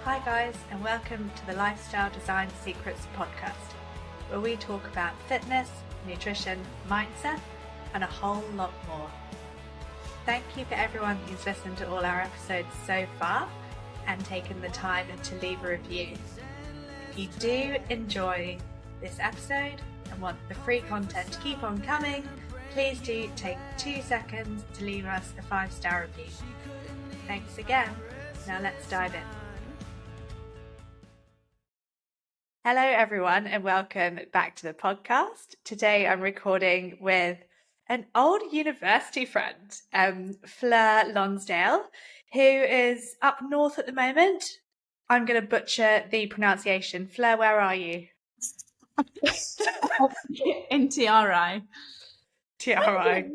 Hi guys, and welcome to the Lifestyle Design Secrets podcast, where we talk about fitness, nutrition, mindset, and a whole lot more. Thank you for everyone who's listened to all our episodes so far and taken the time to leave a review. If you do enjoy this episode and want the free content to keep on coming, please do take 2 seconds to leave us a 5-star review. Thanks again. Now let's dive in. Hello everyone and welcome back to the podcast. Today I'm recording with an old university friend, Fleur Lonsdale, who is up north at the moment. I'm going to butcher the pronunciation. Fleur, where are you? In TRI. TRI.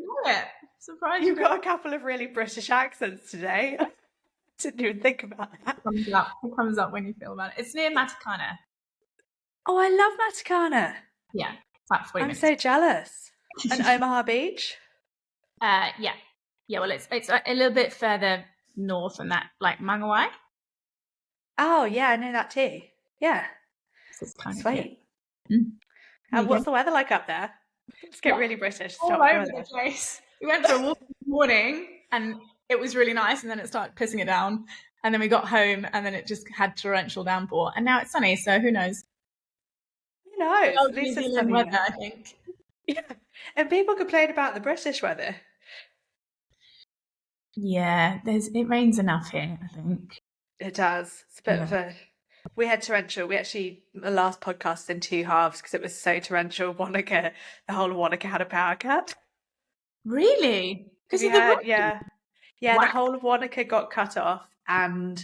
Surprised You've got a couple of really British accents today. I didn't even think about that. It comes up when you feel about it. It's near Matakana. Oh, I love Matakana. Yeah, about 40 I'm minutes. so jealous. And Omaha Beach? Yeah. Well, it's a little bit further north than that, like Mangawai. Oh, yeah, I know that too. Yeah. So it's kind Sweet. of What's the weather like up there? Let's get really British. all over the place. We went for a walk this morning and it was really nice, and then it started pissing it down, and then we got home and then it just had torrential downpour, and now it's sunny, so who knows? Who knows? At least New it's Zealand sunny weather, now. I think. Yeah. And people complain about the British weather. Yeah, it rains enough here, I think. It does. It's a bit of a... We had torrential. We actually, the last podcast in 2 halves because it was so torrential. Wanaka, the whole of Wanaka had a power cut. Really? Because of Yeah, Wow. the whole of Wanaka got cut off, and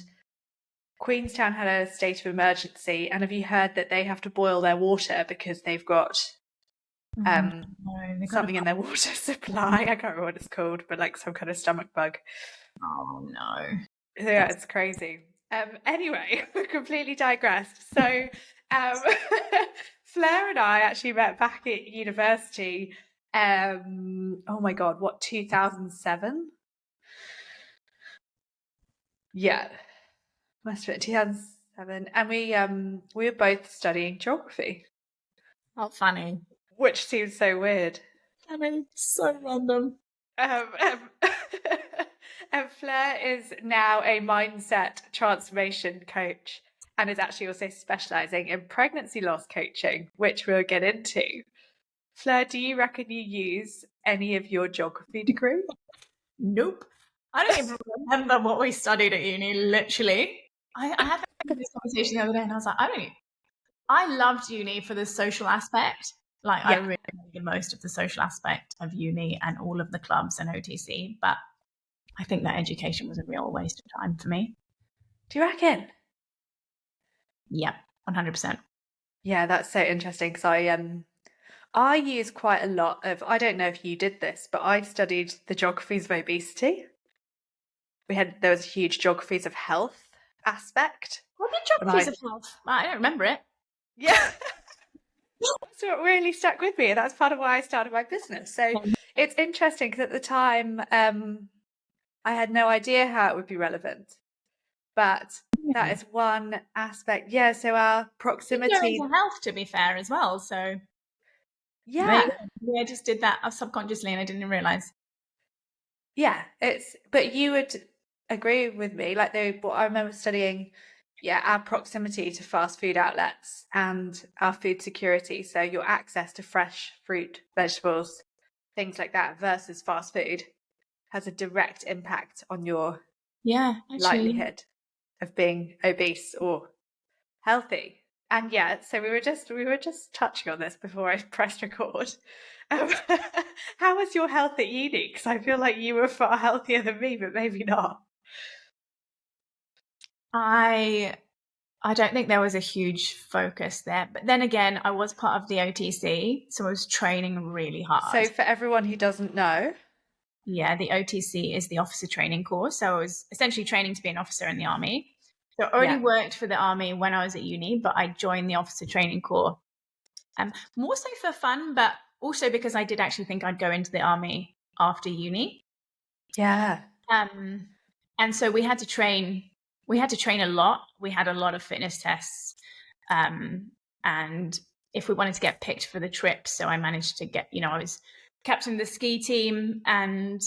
Queenstown had a state of emergency. And have you heard that they have to boil their water because they've got something in their water supply? I can't remember what it's called, but like some kind of stomach bug. Oh no. Yeah, it's crazy. Anyway, we completely digressed. So Fleur and I actually met back at university. Oh my God, 2007? Yeah, must have been 2007. And we were both studying geography. How funny. Which seems so weird. I mean, so random. And Fleur is now a mindset transformation coach and is actually also specialising in pregnancy loss coaching, which we'll get into. Fleur, do you reckon you use any of your geography degree? Nope. I don't even remember what we studied at uni, literally. I had this conversation the other day and I was like, I loved uni for the social aspect. Like, I really made the most of the social aspect of uni and all of the clubs and OTC, but I think that education was a real waste of time for me. Do you reckon? Yeah, 100%. Yeah, that's so interesting because I use quite a lot of, I don't know if you did this, but I studied the geographies of obesity. There was a huge geographies of health aspect. What did geographies of health? I don't remember it. Yeah. That's what really stuck with me. That's part of why I started my business. So it's interesting because at the time, I had no idea how it would be relevant. But that is one aspect. Yeah, so our proximity... to health, to be fair, as well. So yeah. I just did that subconsciously and I didn't realise. Yeah, but you would agree with me. Like what I remember studying, our proximity to fast food outlets and our food security. So your access to fresh fruit, vegetables, things like that versus fast food has a direct impact on your likelihood of being obese or healthy. And so we were just touching on this before I pressed record. How was your health at uni? Because I feel like you were far healthier than me, but maybe not. I don't think there was a huge focus there. But then again, I was part of the OTC, so I was training really hard. So for everyone who doesn't know... Yeah, the OTC is the officer training course. So I was essentially training to be an officer in the army. So I already worked for the army when I was at uni, but I joined the officer training corps. More so for fun, but also because I did actually think I'd go into the army after uni. Yeah. And so we had to train we had to train a lot. We had a lot of fitness tests. And if we wanted to get picked for the trip, so I managed to get, I was captain of the ski team and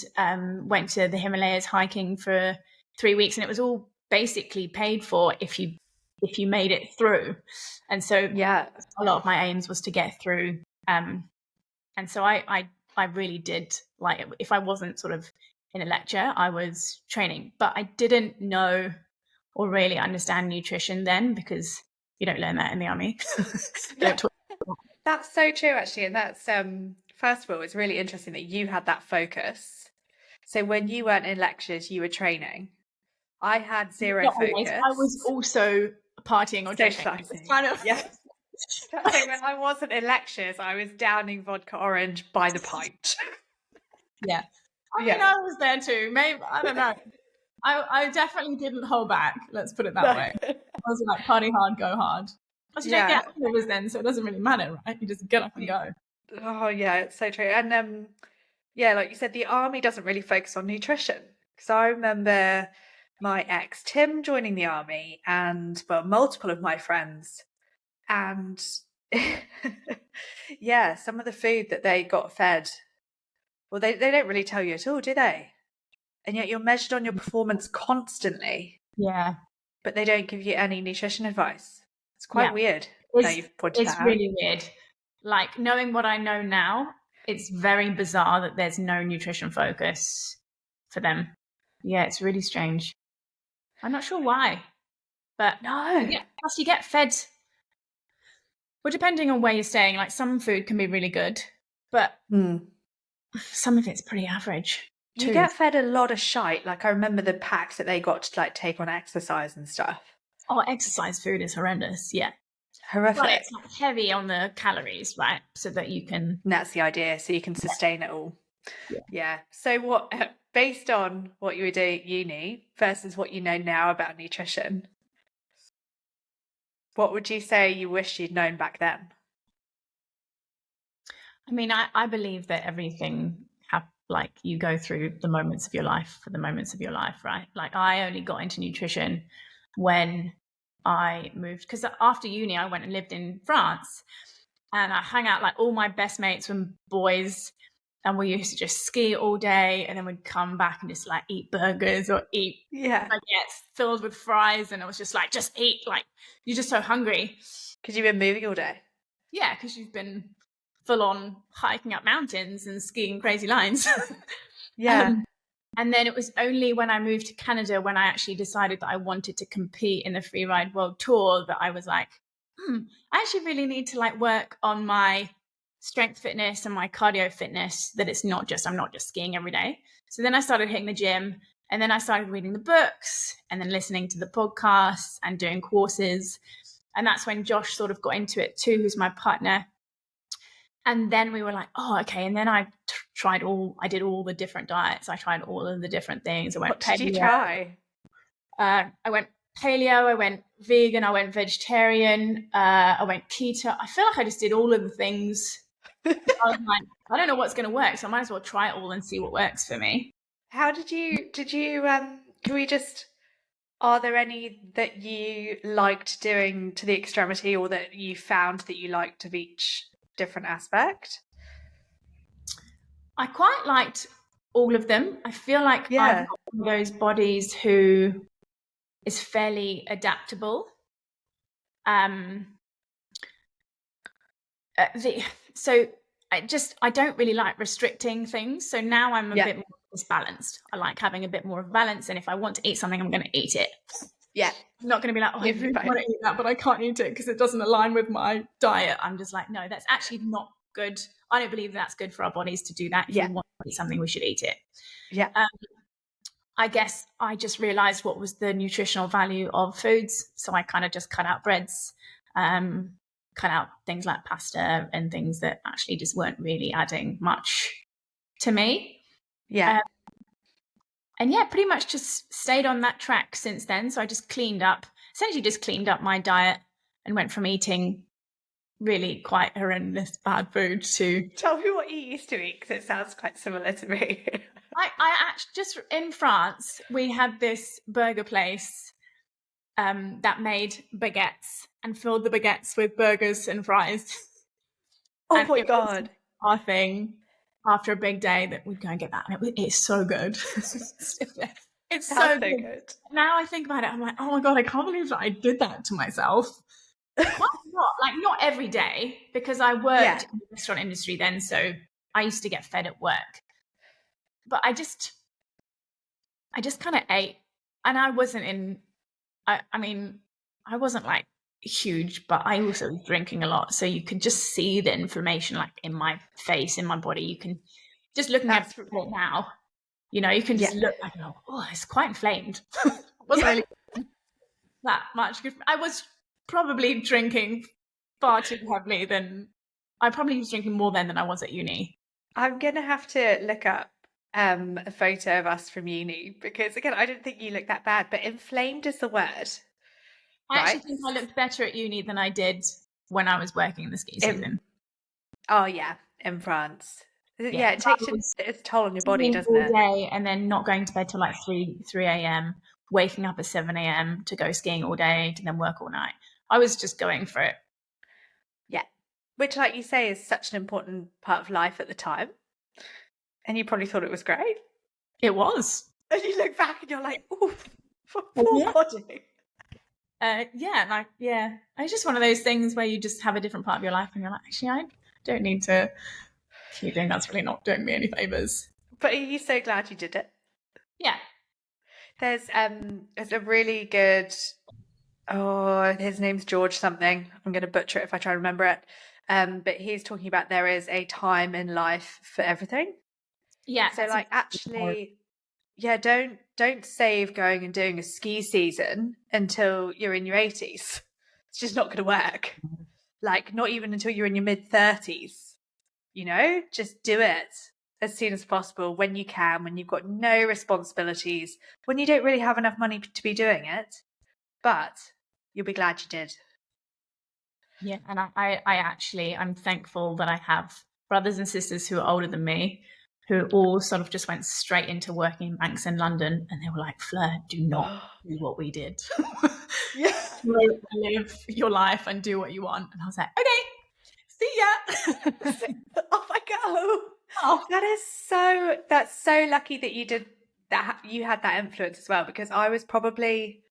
went to the Himalayas hiking for 3 weeks, and it was all basically paid for if you made it through. And so a lot of my aims was to get through. And so I really did, like, if I wasn't sort of in a lecture, I was training, but I didn't know or really understand nutrition then, because you don't learn that in the army. That's so true, actually. And that's, first of all, it's really interesting that you had that focus. So when you weren't in lectures, you were training. I had zero focus. I was also partying or socializing. Kind of. Yeah. So when I wasn't in lectures, I was downing vodka orange by the pint. Yeah. I mean, I was there too. Maybe, I don't know. I definitely didn't hold back. Let's put it that way. I was like, party hard, go hard. Plus, you don't get hangovers then, so it doesn't really matter, right? You just get up and go. Oh, yeah, it's so true. And like you said, the army doesn't really focus on nutrition. Because I remember my ex Tim joining the army, and multiple of my friends, and some of the food that they got fed, well, they don't really tell you at all, do they? And yet you're measured on your performance constantly. Yeah. But they don't give you any nutrition advice. It's quite weird. It's really weird. Like, knowing what I know now, it's very bizarre that there's no nutrition focus for them. Yeah, it's really strange. I'm not sure why, but no. Plus you get fed. Well, depending on where you're staying, like, some food can be really good, but some of it's pretty average. You get fed a lot of shite. Like, I remember the packs that they got to, like, take on exercise and stuff. Oh, exercise food is horrendous. Yeah. Horrific. But it's like heavy on the calories, right? So that you can... And that's the idea. So you can sustain it all. Yeah. So based on what you were doing at uni versus what you know now about nutrition, what would you say you wish you'd known back then? I mean, I believe that everything, like, you go through the moments of your life for the moments of your life, right? Like, I only got into nutrition when I moved, because after uni I went and lived in France, and I hung out, like, all my best mates were boys, and we used to just ski all day, and then we'd come back and just, like, eat burgers or eat baguettes filled with fries, and it was just like, just eat, like, you're just so hungry because you've been moving all day. Yeah, because you've been full on hiking up mountains and skiing crazy lines. And then it was only when I moved to Canada, when I actually decided that I wanted to compete in the Freeride World Tour, that I was like, I actually really need to, like, work on my strength fitness and my cardio fitness, that it's not just, I'm not just skiing every day. So then I started hitting the gym, and then I started reading the books, and then listening to the podcasts and doing courses. And that's when Josh sort of got into it too, who's my partner. And then we were like, oh, okay. And then I did all the different diets. I tried all of the different things. What did you try? I went paleo, I went vegan, I went vegetarian, I went keto. I feel like I just did all of the things. I was like, I don't know what's going to work, so I might as well try it all and see what works for me. How did you, are there any that you liked doing to the extremity, or that you found that you liked of each different aspect? I quite liked all of them. I feel like I've got one of those bodies who is fairly adaptable. So I don't really like restricting things. So now I'm a bit more balanced. I like having a bit more of balance, and if I want to eat something, I'm going to eat it. Yeah. I'm not going to be like, oh, I really want to eat that, but I can't eat it because it doesn't align with my diet. I'm just like, no, that's actually not good. I don't believe that's good for our bodies to do that. If we want to eat something, we should eat it. Yeah. I guess I just realized what was the nutritional value of foods. So I kind of just cut out breads, cut out things like pasta and things that actually just weren't really adding much to me. Yeah. And pretty much just stayed on that track since then. So I just essentially just cleaned up my diet and went from eating really quite horrendous bad food to... Tell me what you used to eat, because it sounds quite similar to me. I actually, just in France, we had this burger place that made baguettes and filled the baguettes with burgers and fries. Oh And my it was God. our thing after a big day that we'd go and get that. And it's so good. It's Sounds so so good. good. Now I think about it, I'm like, oh my God, I can't believe that I did that to myself. Quite a lot. Like, not every day, because I worked Yeah. in the restaurant industry then, so I used to get fed at work. But I just kind of ate, and I wasn't in. I mean, I wasn't like huge, but I also was drinking a lot, so you could just see the inflammation like in my face, in my body. You can just looking at That's it now. You know, you can just yeah. look like, oh, it's quite inflamed. It wasn't Yeah. really that much. I was probably drinking far too heavily than I probably was drinking more then than I was at uni. I'm gonna have to look up a photo of us from uni because again, I didn't think you looked that bad, but inflamed is the word, I actually right? think I looked better at uni than I did when I was working in the ski In, season. oh yeah, in France. Yeah, Yeah, it 'cause I takes was its toll on your body, skiing doesn't all it? day and then not going to bed till like 3 a.m., waking up at 7 a.m. to go skiing all day to then work all night. I was just going for it. Yeah. Which, like you say, is such an important part of life at the time. And you probably thought it was great. It was. And you look back and you're like, ooh, poor Yeah. body. Yeah, it's just one of those things where you just have a different part of your life and you're like, actually, I don't need to keep doing that's really not doing me any favors. But are you so glad you did it? Yeah. There's a really good, oh, his name's George something. I'm going to butcher it if I try to remember it. But he's talking about there is a time in life for everything. Yeah. So like actually, yeah, don't save going and doing a ski season until you're in your 80s. It's just not going to work. Like not even until you're in your mid 30s. You know, just do it as soon as possible when you can, when you've got no responsibilities, when you don't really have enough money to be doing it. But you'll be glad you did. Yeah, and I'm thankful that I have brothers and sisters who are older than me, who all sort of just went straight into working in banks in London, and they were like, "Fleur, do not do what we did. Yeah. Live your life and do what you want." And I was like, "Okay, see ya." Off I go. Oh, That's so lucky that you did that. You had that influence as well, because I was probably,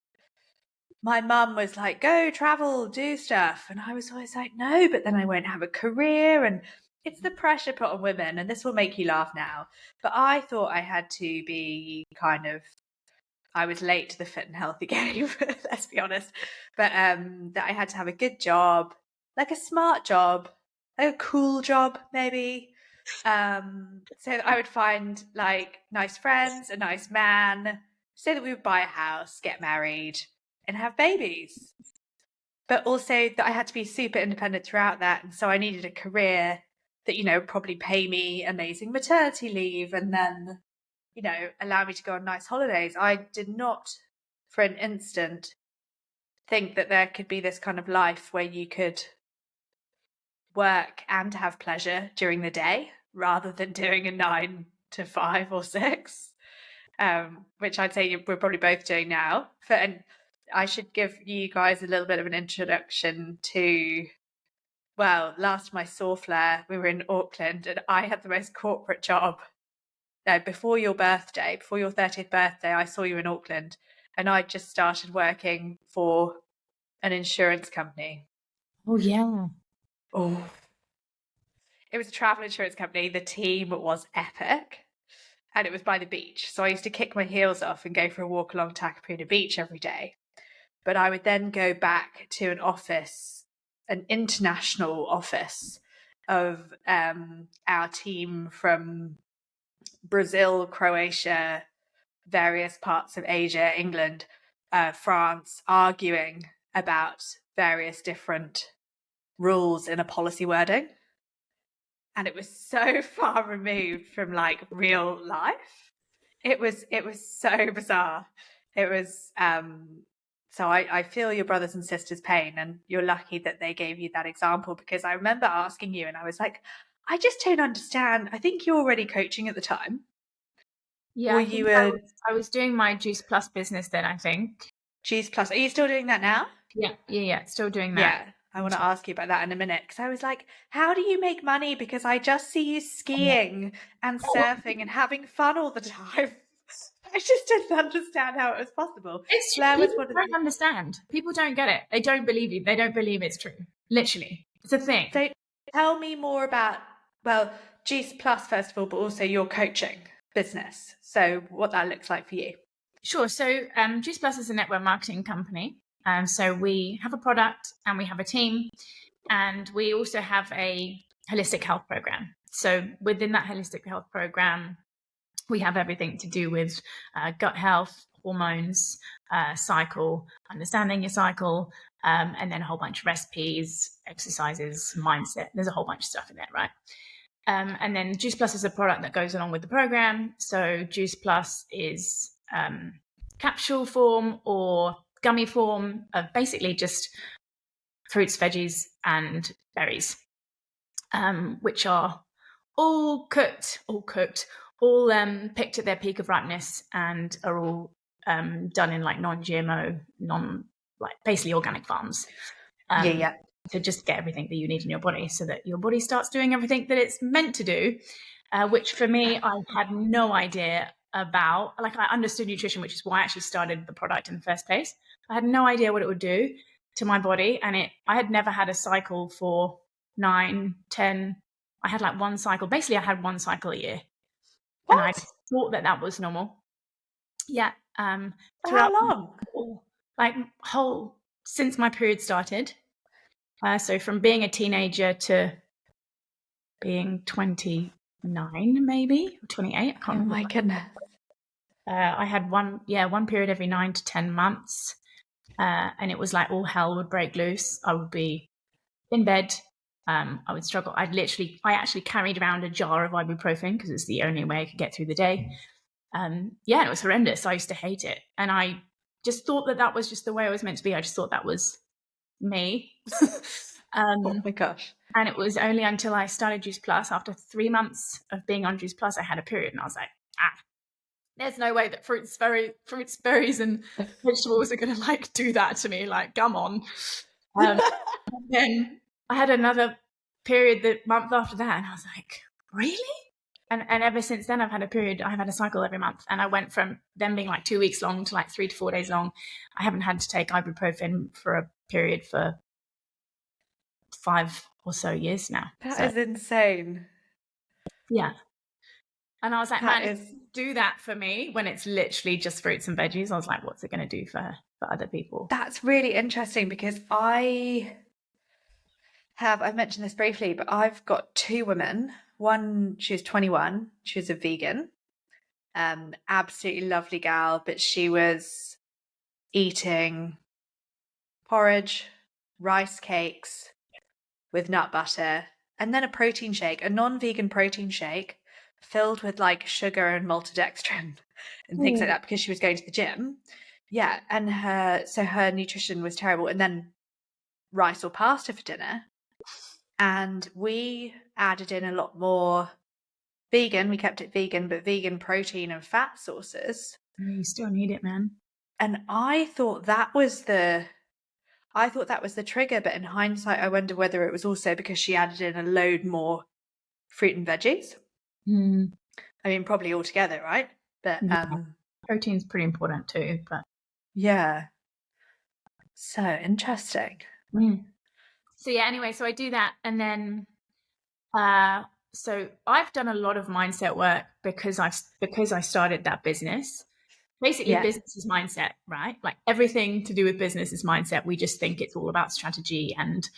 my mum was like, go travel, do stuff. And I was always like, no, but then I won't have a career. And it's the pressure put on women. And this will make you laugh now. But I thought I had to be I was late to the fit and healthy game, let's be honest. But that I had to have a good job, like a smart job, like a cool job, maybe. So that I would find like nice friends, a nice man, so that we would buy a house, get married, and have babies. But also that I had to be super independent throughout that. And so I needed a career that, would probably pay me amazing maternity leave and then, allow me to go on nice holidays. I did not for an instant think that there could be this kind of life where you could work and have pleasure during the day rather than doing a 9 to 5 or 6, which I'd say we're probably both doing now. And I should give you guys a little bit of an introduction to, well, last time I saw Fleur, we were in Auckland and I had the most corporate job. Before your 30th birthday, I saw you in Auckland and I just started working for an insurance company. oh yeah. Oh, it was a travel insurance company. The team was epic and it was by the beach. So I used to kick my heels off and go for a walk along Takapuna Beach every day. But I would then go back to an office, an international office of our team from Brazil, Croatia, various parts of Asia, England, France, arguing about various different rules in a policy wording. And it was so far removed from like real life. It was so bizarre. It was so I feel your brothers and sisters' pain, and you're lucky that they gave you that example, because I remember asking you and I was like, I just don't understand. I think you're already coaching at the time. Yeah, Or I you think were I was doing my Juice Plus business then, I think. Juice Plus. Are you still doing that now? Yeah. Still doing that. Yeah. I want to ask you about that in a minute because I was like, how do you make money? Because I just see you skiing and surfing and having fun all the time. I just didn't understand how it was possible. It's true. Blair was People one of don't the. understand. People don't get it. They don't believe you. They don't believe it's true. Literally. It's a thing. So tell me more about, well, Juice Plus, first of all, but also your coaching business. So what that looks like for you. Sure. So Juice Plus is a network marketing company. So we have a product and we have a team, and we also have a holistic health program. So within that holistic health program, we have everything to do with gut health, hormones, cycle, understanding your cycle, and then a whole bunch of recipes, exercises, mindset. There's a whole bunch of stuff in there, right? And then Juice Plus is a product that goes along with the program. So Juice Plus is capsule form or gummy form of basically just fruits, veggies, and berries, which are all cooked, all picked at their peak of ripeness, and are all done in like non-GMO, like basically organic farms. Yeah. To just get everything that you need in your body so that your body starts doing everything that it's meant to do, which for me, I had no idea about. Like, I understood nutrition, which is why I actually started the product in the first place. I had no idea what it would do to my body. And I had never had a cycle for 9, 10. I had like one cycle. Basically, I had one cycle a year. What? And I thought that was normal. Yeah. For how long? Like since my period started. So from being a teenager to being 29, maybe, or 28. I can't remember. Oh my goodness. I had one period every 9 to 10 months. And it was like all hell would break loose. I would be in bed. I would struggle. I actually carried around a jar of ibuprofen because it's the only way I could get through the day. It was horrendous. I used to hate it. And I just thought that was just the way I was meant to be. I just thought that was me. Oh my gosh. And it was only until I started Juice Plus, after 3 months of being on Juice Plus, I had a period. And I was like, there's no way that fruits, berries, and vegetables are going to like do that to me. Like, come on. And then I had another period the month after that. And I was like, really? And ever since then, I've had a cycle every month. And I went from them being like 2 weeks long to like 3 to 4 days long. I haven't had to take ibuprofen for a period for 5 or so years now. That is insane. Yeah. And I was like, do that for me when it's literally just fruits and veggies. I was like, what's it going to do for other people? That's really interesting because I've mentioned this briefly, but I've got 2 women. One, she was 21. She was a vegan. Absolutely lovely gal, but she was eating porridge, rice cakes with nut butter, and then a protein shake, a non-vegan protein shake filled with like sugar and maltodextrin and things like that because she was going to the gym. Yeah, and her nutrition was terrible. And then rice or pasta for dinner. And we added in a lot more vegan. We kept it vegan, but vegan protein and fat sources. You still need it, man. And I thought that was the trigger, but in hindsight, I wonder whether it was also because she added in a load more fruit and veggies. I mean, probably all together, right? But protein's pretty important too. But yeah, so interesting. So yeah, anyway, so I do that, and then so I've done a lot of mindset work because I started that business. Basically, business is mindset, right? Like everything to do with business is mindset. We just think it's all about strategy and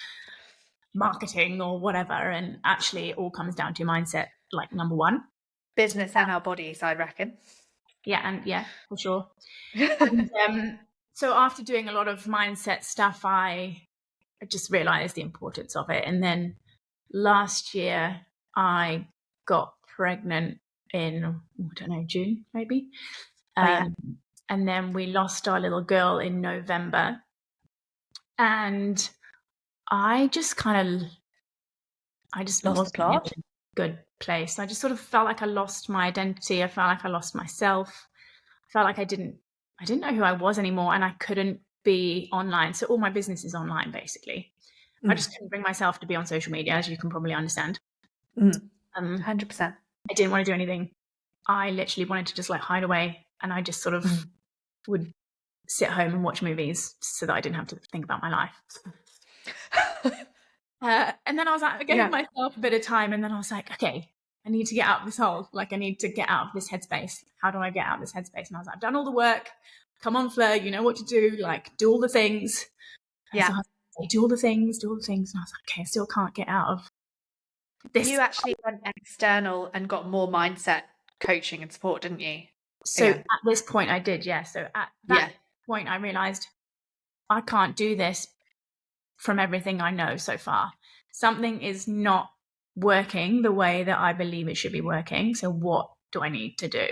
marketing or whatever, and actually it all comes down to mindset, like number one. Business and our bodies, I reckon. Yeah, for sure. And, so after doing a lot of mindset stuff, I just realized the importance of it. And then last year I got pregnant in, June, maybe. And then we lost our little girl in November. And I just lost the plot. In a good place. I just sort of felt like I lost my identity. I felt like I lost myself. I felt like I didn't I didn't know who I was anymore, and I couldn't be online. So all my business is online, basically. I just couldn't bring myself to be on social media, as you can probably understand. 100%. I didn't want to do anything. I literally wanted to just like hide away, and I just sort of would sit home and watch movies so that I didn't have to think about my life. And then I was like, I gave myself a bit of time, and then I was like, okay, I need to get out of this hole. Like, I need to get out of this headspace. How do I get out of this headspace? And I was like, I've done all the work. Come on, Fleur, you know what to do. Like, do all the things. And so I was like, do all the things, do all the things. And I was like, okay, I still can't get out of this. You actually went external and got more mindset coaching and support, didn't you? So at this point I did, yeah. So at that point I realized I can't do this from everything I know so far. Something is not working the way that I believe it should be working. So what do I need to do?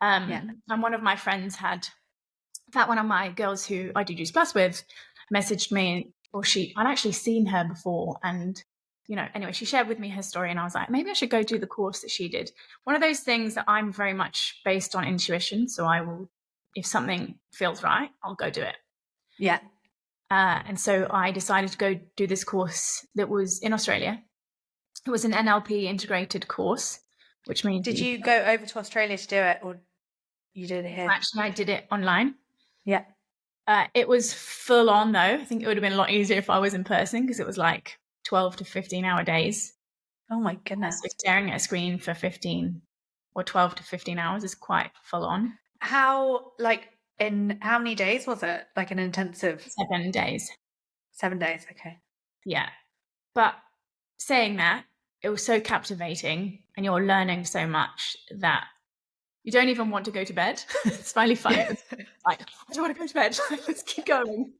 And one of my friends had, in fact, one of my girls who I do Juice Plus with messaged me, or I'd actually seen her before. And, you know, anyway, she shared with me her story, and I was like, maybe I should go do the course that she did. One of those things that I'm very much based on intuition. So I will, if something feels right, I'll go do it. Yeah. And so I decided to go do this course that was in Australia. It was an NLP integrated course, which means... Did you go over to Australia to do it, or you did it here? Actually, I did it online. Yeah. It was full on, though. I think it would have been a lot easier if I was in person, because it was like 12 to 15-hour days. Oh, my goodness. So staring at a screen for 15 or 12 to 15 hours is quite full on. In how many days was it? Like an intensive? 7 days. 7 days, okay. Yeah. But saying that, it was so captivating, and you're learning so much that you don't even want to go to bed. It's finally funny. It's like, I don't want to go to bed. Let's keep going.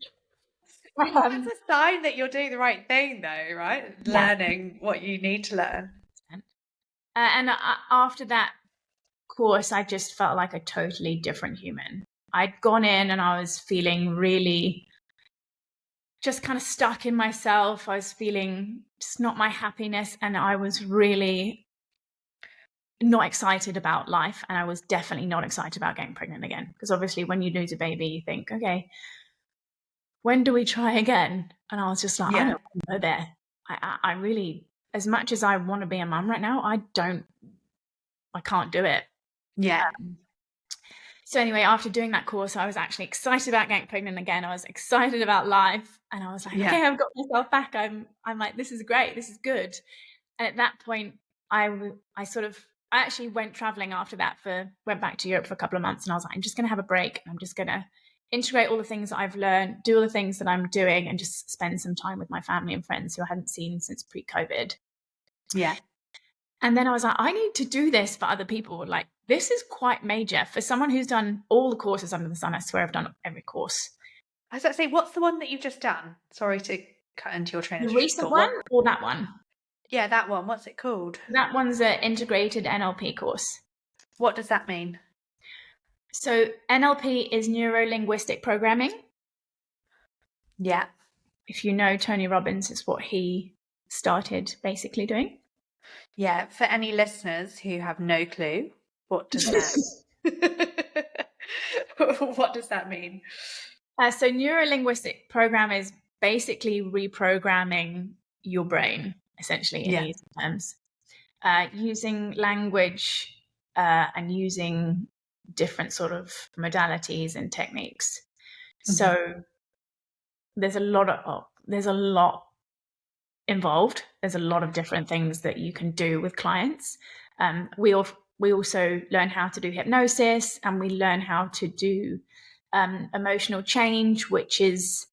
That's a sign that you're doing the right thing, though, right? Yeah. Learning what you need to learn. And after that course, I just felt like a totally different human. I'd gone in and I was feeling really just kind of stuck in myself. I was feeling just not my happiness, and I was really not excited about life. And I was definitely not excited about getting pregnant again, because obviously when you lose a baby, you think, okay, when do we try again? And I was just like, I don't want to go there. I really, as much as I want to be a mum right now, I can't do it. Yeah. So anyway, after doing that course, I was actually excited about getting pregnant again. I was excited about life, and I was like, okay, I've got myself back. I'm like, this is great. This is good. And at that point, I actually went traveling after that, went back to Europe for a couple of months, and I was like, I'm just going to have a break. I'm just going to integrate all the things that I've learned, do all the things that I'm doing, and just spend some time with my family and friends who I hadn't seen since pre-COVID. Yeah. And then I was like, I need to do this for other people. Like, this is quite major. For someone who's done all the courses under the sun, I swear I've done every course. I was about to say, what's the one that you've just done? Sorry to cut into your train of thought. The recent one or that one? Yeah, that one. What's it called? That one's an integrated NLP course. What does that mean? So NLP is Neuro-linguistic Programming. Yeah. If you know Tony Robbins, it's what he started basically doing. Yeah, for any listeners who have no clue, what does that what does that mean? So Neuro-linguistic Program is basically reprogramming your brain, essentially, in these terms, using language and using different sort of modalities and techniques. Mm-hmm. So there's a lot involved. There's a lot of different things that you can do with clients. We also learn how to do hypnosis, and we learn how to do emotional change, which is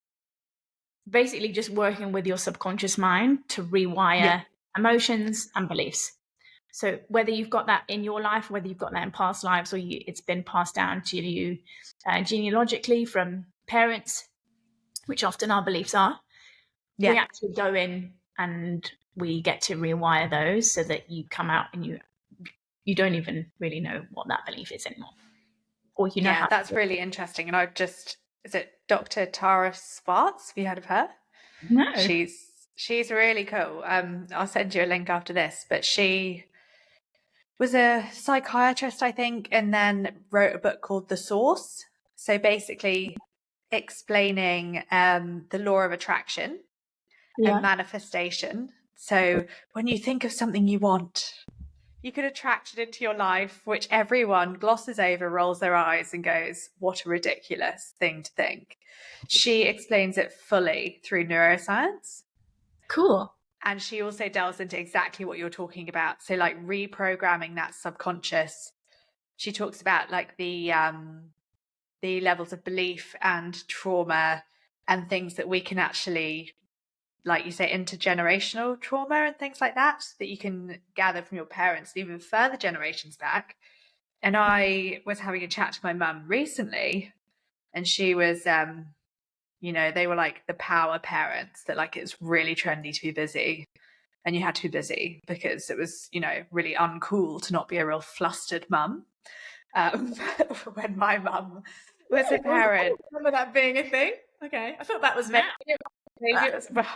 basically just working with your subconscious mind to rewire emotions and beliefs. So whether you've got that in your life, whether you've got that in past lives, or it's been passed down to you genealogically from parents, which often our beliefs are, we actually go in and we get to rewire those so that you come out and you don't even really know what that belief is anymore. Or you know how that's really interesting. And is it Dr. Tara Swartz? Have you heard of her? No. She's really cool. I'll send you a link after this, but she was a psychiatrist, I think, and then wrote a book called The Source. So basically explaining the law of attraction and manifestation. So when you think of something you want, you could attract it into your life, which everyone glosses over, rolls their eyes and goes, what a ridiculous thing to think. She explains it fully through neuroscience. Cool. And she also delves into exactly what you're talking about. So like reprogramming that subconscious. She talks about like the levels of belief and trauma and things that we can actually, like you say, intergenerational trauma and things like that you can gather from your parents, even further generations back. And I was having a chat to my mum recently, and she was, they were like the power parents that like it's really trendy to be busy. And you had to be busy because it was, really uncool to not be a real flustered mum. When my mum was a parent. I remember that being a thing. Okay, I thought that was now. Maybe it was, well,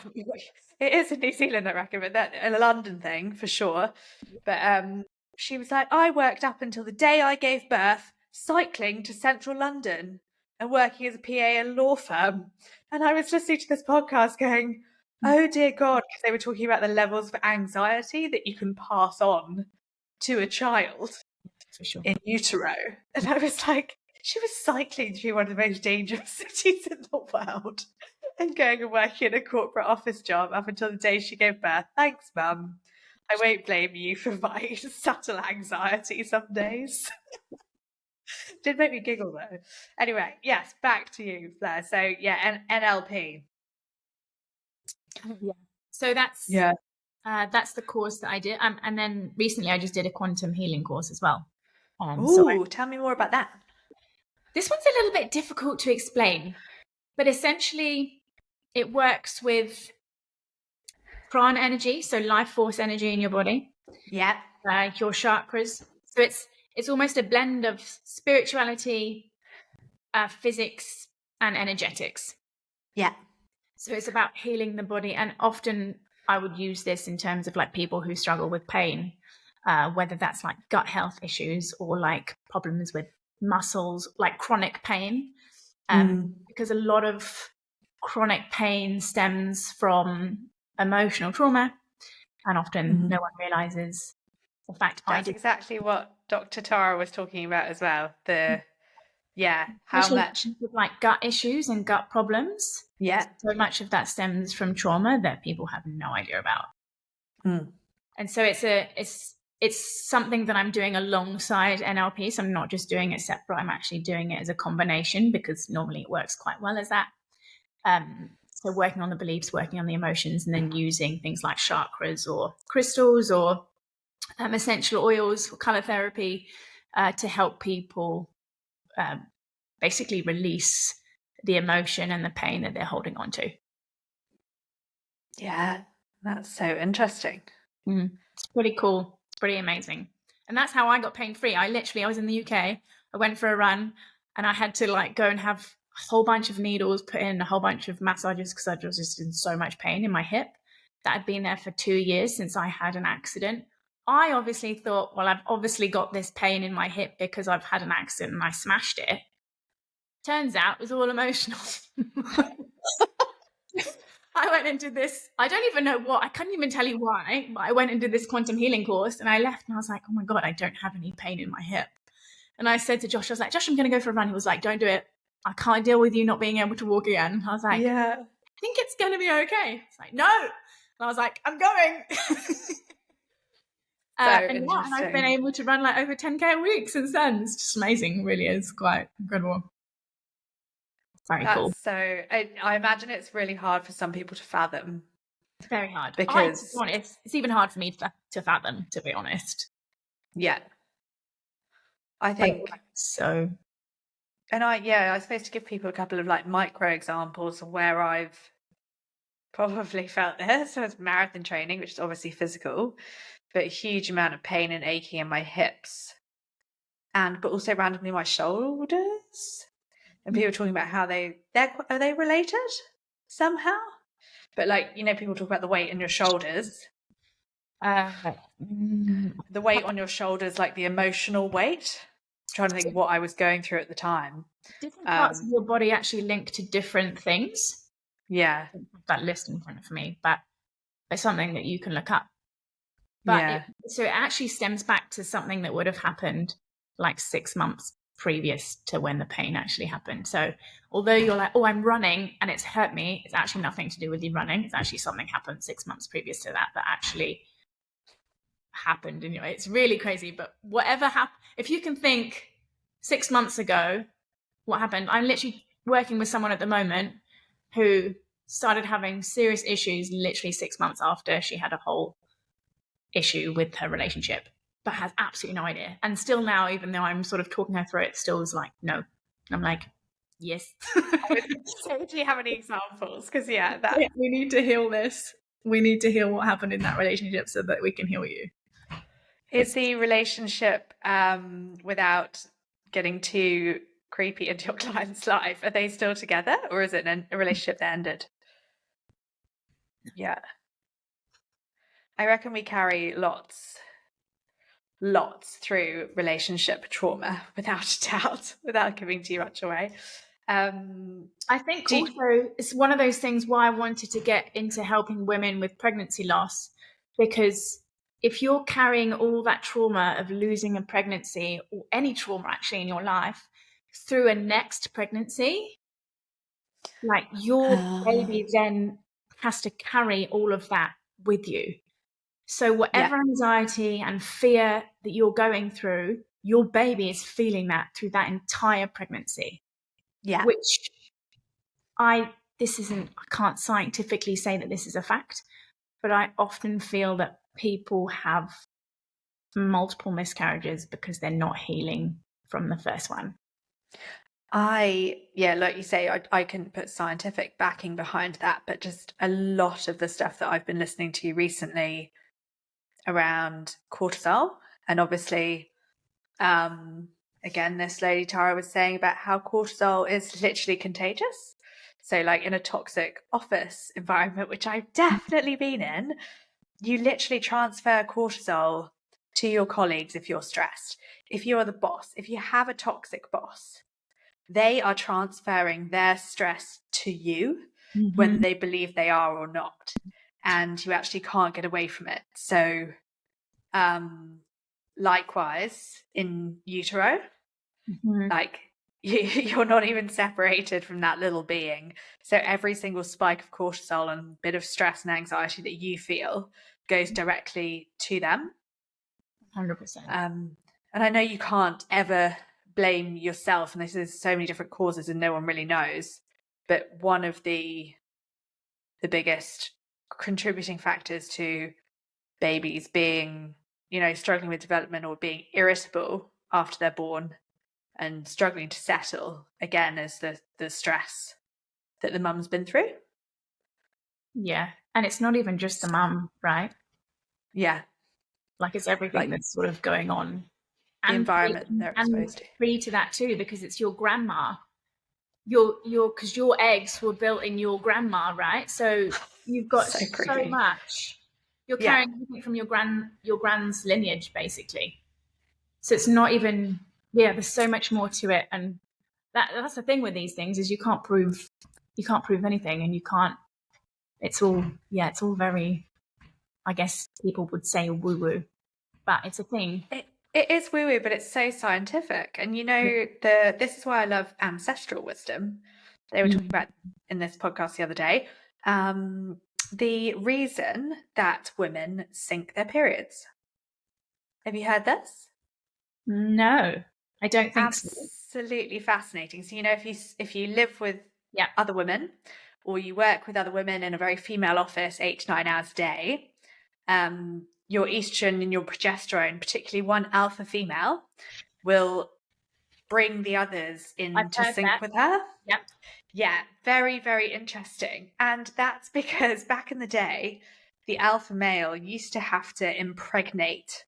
it is in New Zealand, I reckon, but that a London thing for sure. But she was like, I worked up until the day I gave birth, cycling to central London and working as a PA in a law firm. And I was listening to this podcast going, oh dear God, because they were talking about the levels of anxiety that you can pass on to a child For sure. in utero. And I was like, she was cycling through one of the most dangerous cities in the world and going and working in a corporate office job up until the day she gave birth. Thanks, Mum. I won't blame you for my subtle anxiety some days. Did make me giggle though. Anyway, yes, back to you, Fleur. So yeah, NLP. Yeah. So that's the course that I did, and then recently I just did a quantum healing course as well. Ooh, tell me more about that. This one's a little bit difficult to explain, but essentially it works with prana energy, so life force energy in your body. Yeah. Your chakras. So it's almost a blend of spirituality, physics, and energetics. Yeah. So it's about healing the body, and often I would use this in terms of like people who struggle with pain, whether that's like gut health issues or like problems with muscles, like chronic pain, because a lot of chronic pain stems from emotional trauma, and often no one realizes the fact. That's exactly what Dr. Tara was talking about as well. How much with like gut issues and gut problems. Yeah. So much of that stems from trauma that people have no idea about. And so it's something that I'm doing alongside NLP. So I'm not just doing it separate. I'm actually doing it as a combination because normally it works quite well as that. So working on the beliefs, working on the emotions, and then using things like chakras or crystals or essential oils or color therapy to help people basically release the emotion and the pain that they're holding on to. Yeah, that's so interesting. It's pretty cool. It's pretty amazing. And that's how I got pain-free. I was in the UK. I went for a run and I had to like go and have a whole bunch of needles put in, a whole bunch of massages because I was just in so much pain in my hip. That had been there for 2 years since I had an accident. I obviously thought, well, I've obviously got this pain in my hip because I've had an accident and I smashed it. Turns out it was all emotional. I went into this, I don't even know what, I couldn't even tell you why, but I went into this quantum healing course and I left and I was like, oh my God, I don't have any pain in my hip. And I said to Josh, I was like, Josh, I'm going to go for a run. He was like, don't do it. I can't deal with you not being able to walk again. I was like, I think it's going to be okay. It's like, no. And I was like, I'm going. And I've been able to run like over 10K a week since then. It's just amazing. It really is quite incredible. Very cool. So I imagine it's really hard for some people to fathom. It's very hard. Because to be honest, it's even hard for me to fathom, to be honest. Yeah. I think so. And I was supposed to give people a couple of like micro examples of where I've probably felt this. So it's marathon training, which is obviously physical, but a huge amount of pain and aching in my hips. But also randomly my shoulders. And people talking about how are they related somehow? But like, people talk about the weight in your shoulders. The weight on your shoulders, like the emotional weight. trying to think what I was going through at the time. Different parts of your body actually link to different things. Yeah. I don't have that list in front of me, but it's something that you can look up. But Yeah. so it actually stems back to something that would have happened like 6 months previous to when the pain actually happened. So although you're like, oh, I'm running and it's hurt me, it's actually nothing to do with you running. It's actually something happened 6 months previous to that actually happened. Anyway, it's really crazy. But whatever happened, if you can think 6 months ago, what happened? I'm literally working with someone at the moment who started having serious issues literally 6 months after she had a whole issue with her relationship, but has absolutely no idea. And still now, even though I'm sort of talking her through it, still is like, no. I'm like, yes. So do you have any examples? Because we need to heal this. We need to heal what happened in that relationship so that we can heal you. Is the relationship, without getting too creepy into your client's life, are they still together, or is it a relationship that ended? Yeah. I reckon we carry lots through relationship trauma, without a doubt, without giving too much away. I think also it's one of those things why I wanted to get into helping women with pregnancy loss, because if you're carrying all that trauma of losing a pregnancy or any trauma actually in your life through a next pregnancy, like your baby then has to carry all of that with you. So whatever anxiety and fear that you're going through, your baby is feeling that through that entire pregnancy. Yeah. Which I can't scientifically say that this is a fact, but I often feel that people have multiple miscarriages because they're not healing from the first one. Like you say, I couldn't put scientific backing behind that, but just a lot of the stuff that I've been listening to recently around cortisol, and obviously, again, this lady Tara was saying about how cortisol is literally contagious. So like in a toxic office environment, which I've definitely been in, you literally transfer cortisol to your colleagues if you're stressed. If you're the boss, if you have a toxic boss, they are transferring their stress to you, whether they believe they are or not. And you actually can't get away from it. So likewise in utero, like you're not even separated from that little being. So every single spike of cortisol and bit of stress and anxiety that you feel goes directly to them. 100%. And I know you can't ever blame yourself, and there's so many different causes and no one really knows, but one of the biggest contributing factors to babies being, struggling with development or being irritable after they're born and struggling to settle, again, is the stress that the mum's been through. Yeah. And it's not even just the mum, right? Yeah. Like it's everything that's sort of going on. The environment they're exposed to. Free to that too, because it's your grandma. Because your eggs were built in your grandma, right? So you've got so much. You're carrying everything from your grand's lineage, basically. So it's not even, there's so much more to it. And that's the thing with these things is you can't prove anything, and you can't, it's all very, I guess people would say woo-woo, but it's a thing. It is woo-woo, but it's so scientific. And this is why I love ancestral wisdom. They were talking about in this podcast the other day. The reason that women sync their periods. Have you heard this? No, I don't think so. Absolutely fascinating. So, if you live with other women, or you work with other women in a very female office 8 to 9 hours a day, your estrogen and your progesterone, particularly one alpha female, will bring the others into sync with her. Yep. Yeah, very, very interesting. And that's because back in the day, the alpha male used to have to impregnate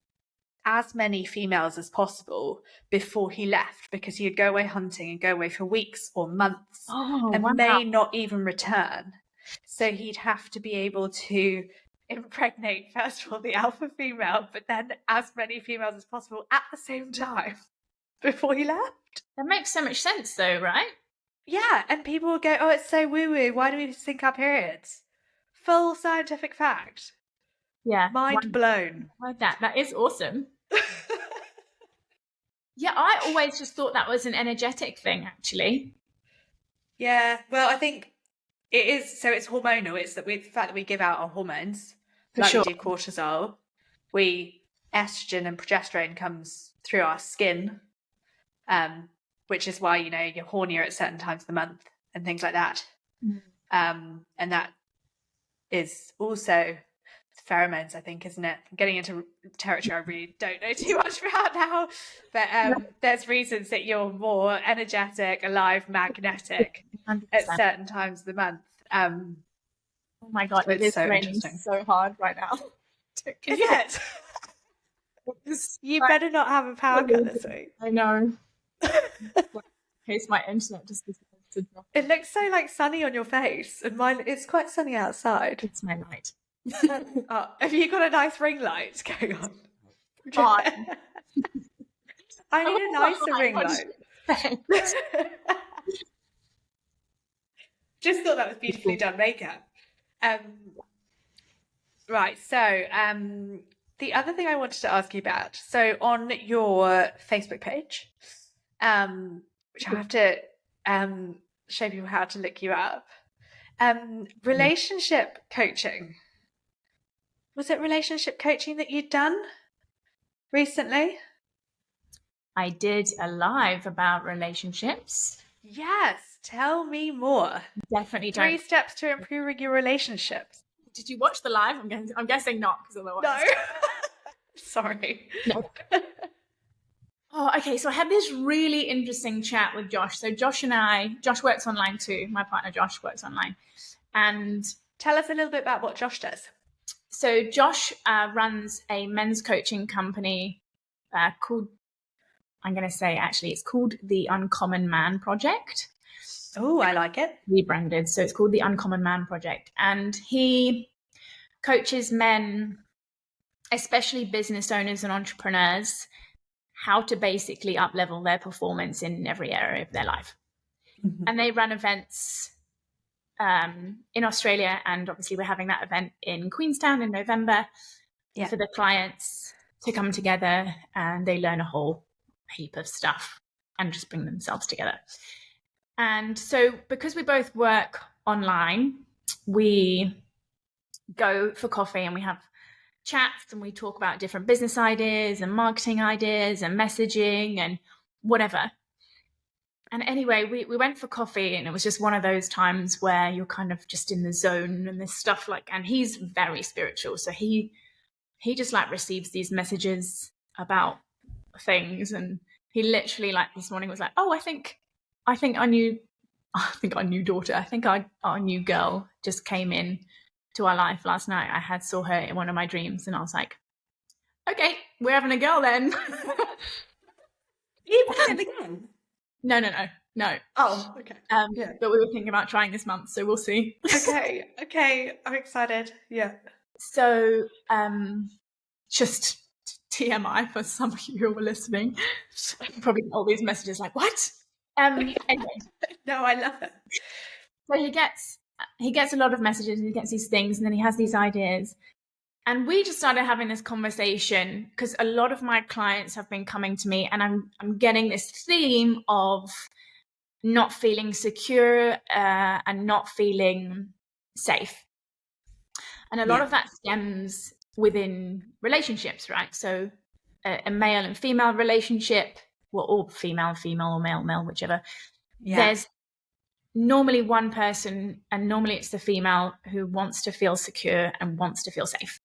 as many females as possible before he left, because he'd go away hunting and go away for weeks or months may not even return. So he'd have to be able to impregnate, first of all, the alpha female, but then as many females as possible at the same time. before he left. That makes so much sense though, right? Yeah, and people will go, oh, it's so woo-woo. Why do we sync our periods? Full scientific fact. Yeah. Mind blown. That is awesome. Yeah, I always just thought that was an energetic thing, actually. Yeah, well, I think it is. So it's hormonal. It's the fact that we give out our hormones, For like sure. we do cortisol. Estrogen and progesterone comes through our skin, which is why, you're hornier at certain times of the month and things like that. And that is also pheromones, I think, isn't it? I'm getting into territory I really don't know too much about now, but there's reasons that you're more energetic, alive, magnetic 100%. at certain times of the month. Oh my God, it is so raining interesting. so hard right now. Is it? You better not have a power cut this week. I know. In case my internet just decides to drop. It looks so sunny on your face, and mine, it's quite sunny outside. It's my light. Oh, have you got a nice ring light going on? I need a nicer ring light. Just thought that was beautifully done makeup. Right, so the other thing I wanted to ask you about, so on your Facebook page, which I have to show people how to look you up, relationship coaching. Was it relationship coaching that you'd done recently? I did a live about relationships. Yes, tell me more. Definitely 3 steps to improving your relationships. Did you watch the live? I'm guessing not, because otherwise. No. Sorry. No. Oh, okay. So I had this really interesting chat with Josh. So Josh works online too. My partner Josh works online. And tell us a little bit about what Josh does. So Josh runs a men's coaching company called, I'm going to say actually, it's called the Uncommon Man Project. Oh, I like it. Rebranded. So it's called the Uncommon Man Project. And he coaches men, especially business owners and entrepreneurs, how to basically up-level their performance in every area of their life. Mm-hmm. And they run events in Australia. And obviously we're having that event in Queenstown in November for the clients to come together, and they learn a whole heap of stuff and just bring themselves together. And so because we both work online, we go for coffee and we have chats and we talk about different business ideas and marketing ideas and messaging and whatever. And anyway, we went for coffee, and it was just one of those times where you're kind of just in the zone and this stuff and he's very spiritual. So he just receives these messages about things. And he literally this morning was like, oh, I think our new daughter, I think our new girl just came in to our life last night. I saw her in one of my dreams, and I was like, okay, we're having a girl then. You had it again? No. Oh, okay. But we were thinking about trying this month, so we'll see. Okay, I'm excited. Yeah. So, just TMI for some of you who were listening. Probably all these messages what? Anyway. No, I love it. So he gets a lot of messages, and he gets these things, and then he has these ideas. And we just started having this conversation because a lot of my clients have been coming to me, and I'm getting this theme of not feeling secure and not feeling safe. And a lot of that stems within relationships, right? So a male and female relationship, or female or male, whichever. Yeah. There's normally one person, and normally it's the female, who wants to feel secure and wants to feel safe.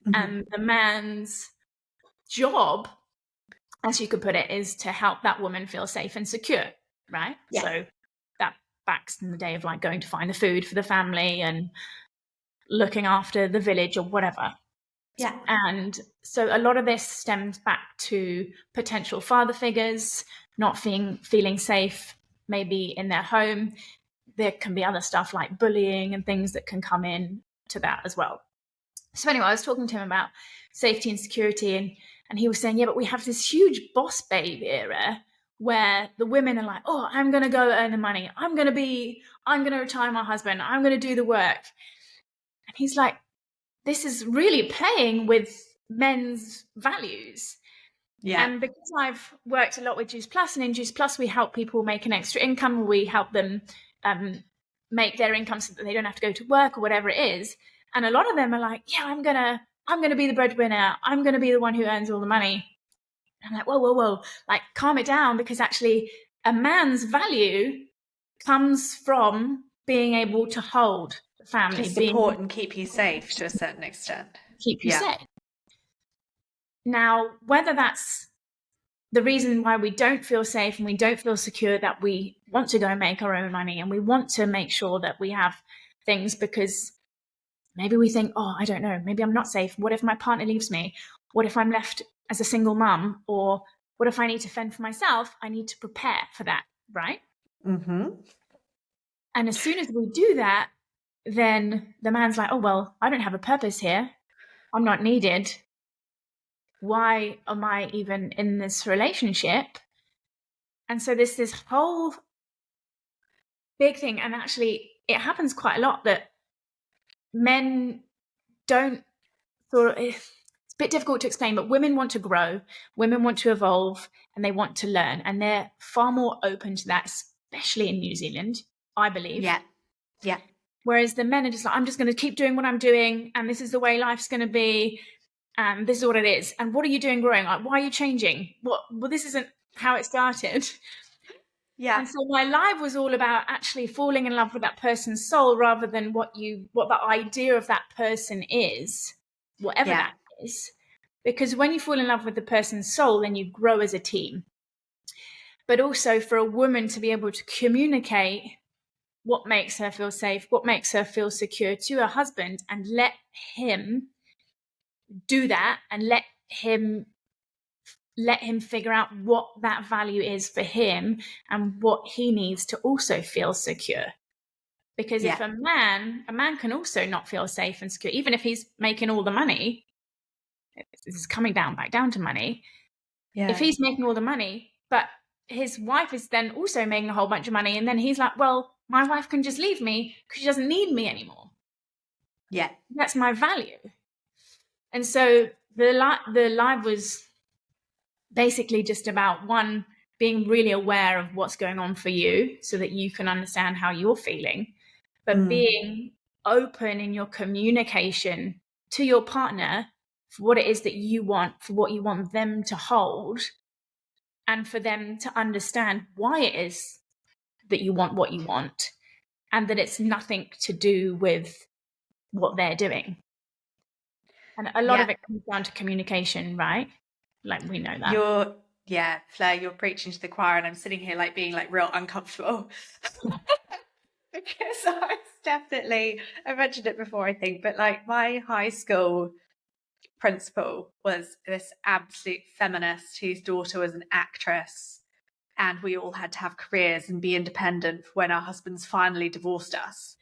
Mm-hmm. And the man's job, as you could put it, is to help that woman feel safe and secure, right? Yeah. So that backs in the day of going to find the food for the family and looking after the village or whatever. Yeah. And so a lot of this stems back to potential father figures not feeling safe, maybe in their home. There can be other stuff like bullying and things that can come in to that as well. So anyway, I was talking to him about safety and security, and he was saying, yeah, but we have this huge boss babe era where the women are like, oh, I'm going to go earn the money. I'm going to retire my husband. I'm going to do the work. And he's like, this is really playing with men's values. Yeah. And because I've worked a lot with Juice Plus, and in Juice Plus, we help people make an extra income. We help them make their income so that they don't have to go to work or whatever it is. And a lot of them are like, yeah, I'm gonna be the breadwinner. I'm gonna be the one who earns all the money. And I'm like, whoa, like calm it down, because actually a man's value comes from being able to hold the family, To support and keep you safe to a certain extent. keep you safe. Now, whether that's the reason why we don't feel safe and we don't feel secure, that we want to go make our own money and we want to make sure that we have things because maybe we think, oh, I don't know, maybe I'm not safe. What if my partner leaves me? What if I'm left as a single mum? Or what if I need to fend for myself? I need to prepare for that, right? Mm-hmm. And as soon as we do that, then the man's like, oh, well, I don't have a purpose here. I'm not needed. Why am I even in this relationship? And so there's this whole big thing. And actually, it happens quite a lot that men don't it's a bit difficult to explain, but women want to grow, women want to evolve, and they want to learn. And they're far more open to that, especially in New Zealand, I believe. Yeah. Whereas the men are just like, I'm just going to keep doing what I'm doing, and this is the way life's going to be, and this is what it is. And what are you doing growing? Like, why are you changing? Well, this isn't how it started. Yeah. And so my life was all about actually falling in love with that person's soul rather than what the idea of that person is, whatever that is. Because when you fall in love with the person's soul, then you grow as a team. But also for a woman to be able to communicate what makes her feel safe, what makes her feel secure to her husband, and let him do that, and let him figure out what that value is for him and what he needs to also feel secure. Because if a man can also not feel safe and secure, even if he's making all the money, this is coming back down to money. Yeah. If he's making all the money, but his wife is then also making a whole bunch of money, and then he's like, well, my wife can just leave me because she doesn't need me anymore. Yeah. That's my value. And so the live was basically just about, one, being really aware of what's going on for you so that you can understand how you're feeling, but being open in your communication to your partner for what it is that you want, for what you want them to hold, and for them to understand why it is that you want what you want, and that it's nothing to do with what they're doing. And a lot of it comes down to communication, right? Like, we know that. Fleur, you're preaching to the choir, and I'm sitting here like being like real uncomfortable. Because I mentioned it before, I think, but like my high school principal was this absolute feminist whose daughter was an actress, and we all had to have careers and be independent when our husbands finally divorced us.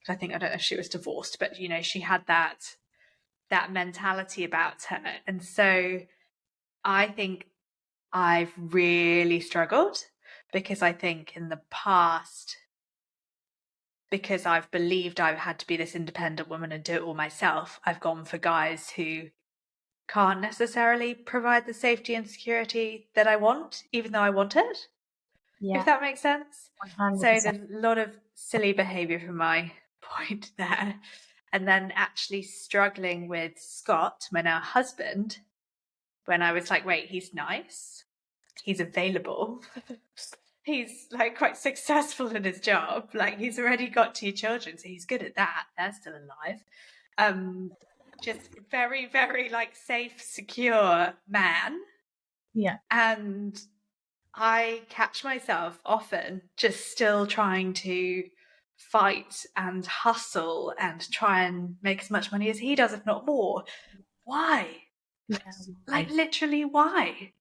I don't know if she was divorced, but she had that mentality about her. And so I think I've really struggled, because I think in the past, because I've believed I had to be this independent woman and do it all myself, I've gone for guys who can't necessarily provide the safety and security that I want, even though I want it. Yeah. If that makes sense. 100%. So there's a lot of silly behaviour from my point there. And then actually struggling with Scott, my now husband, when I was like, wait, he's nice, he's available, he's like quite successful in his job, like he's already got 2 children, so he's good at that, they're still alive. Just very, very like safe, secure man. Yeah. And I catch myself often just still trying to fight and hustle and try and make as much money as he does, if not more. Why? Yeah. Like literally why?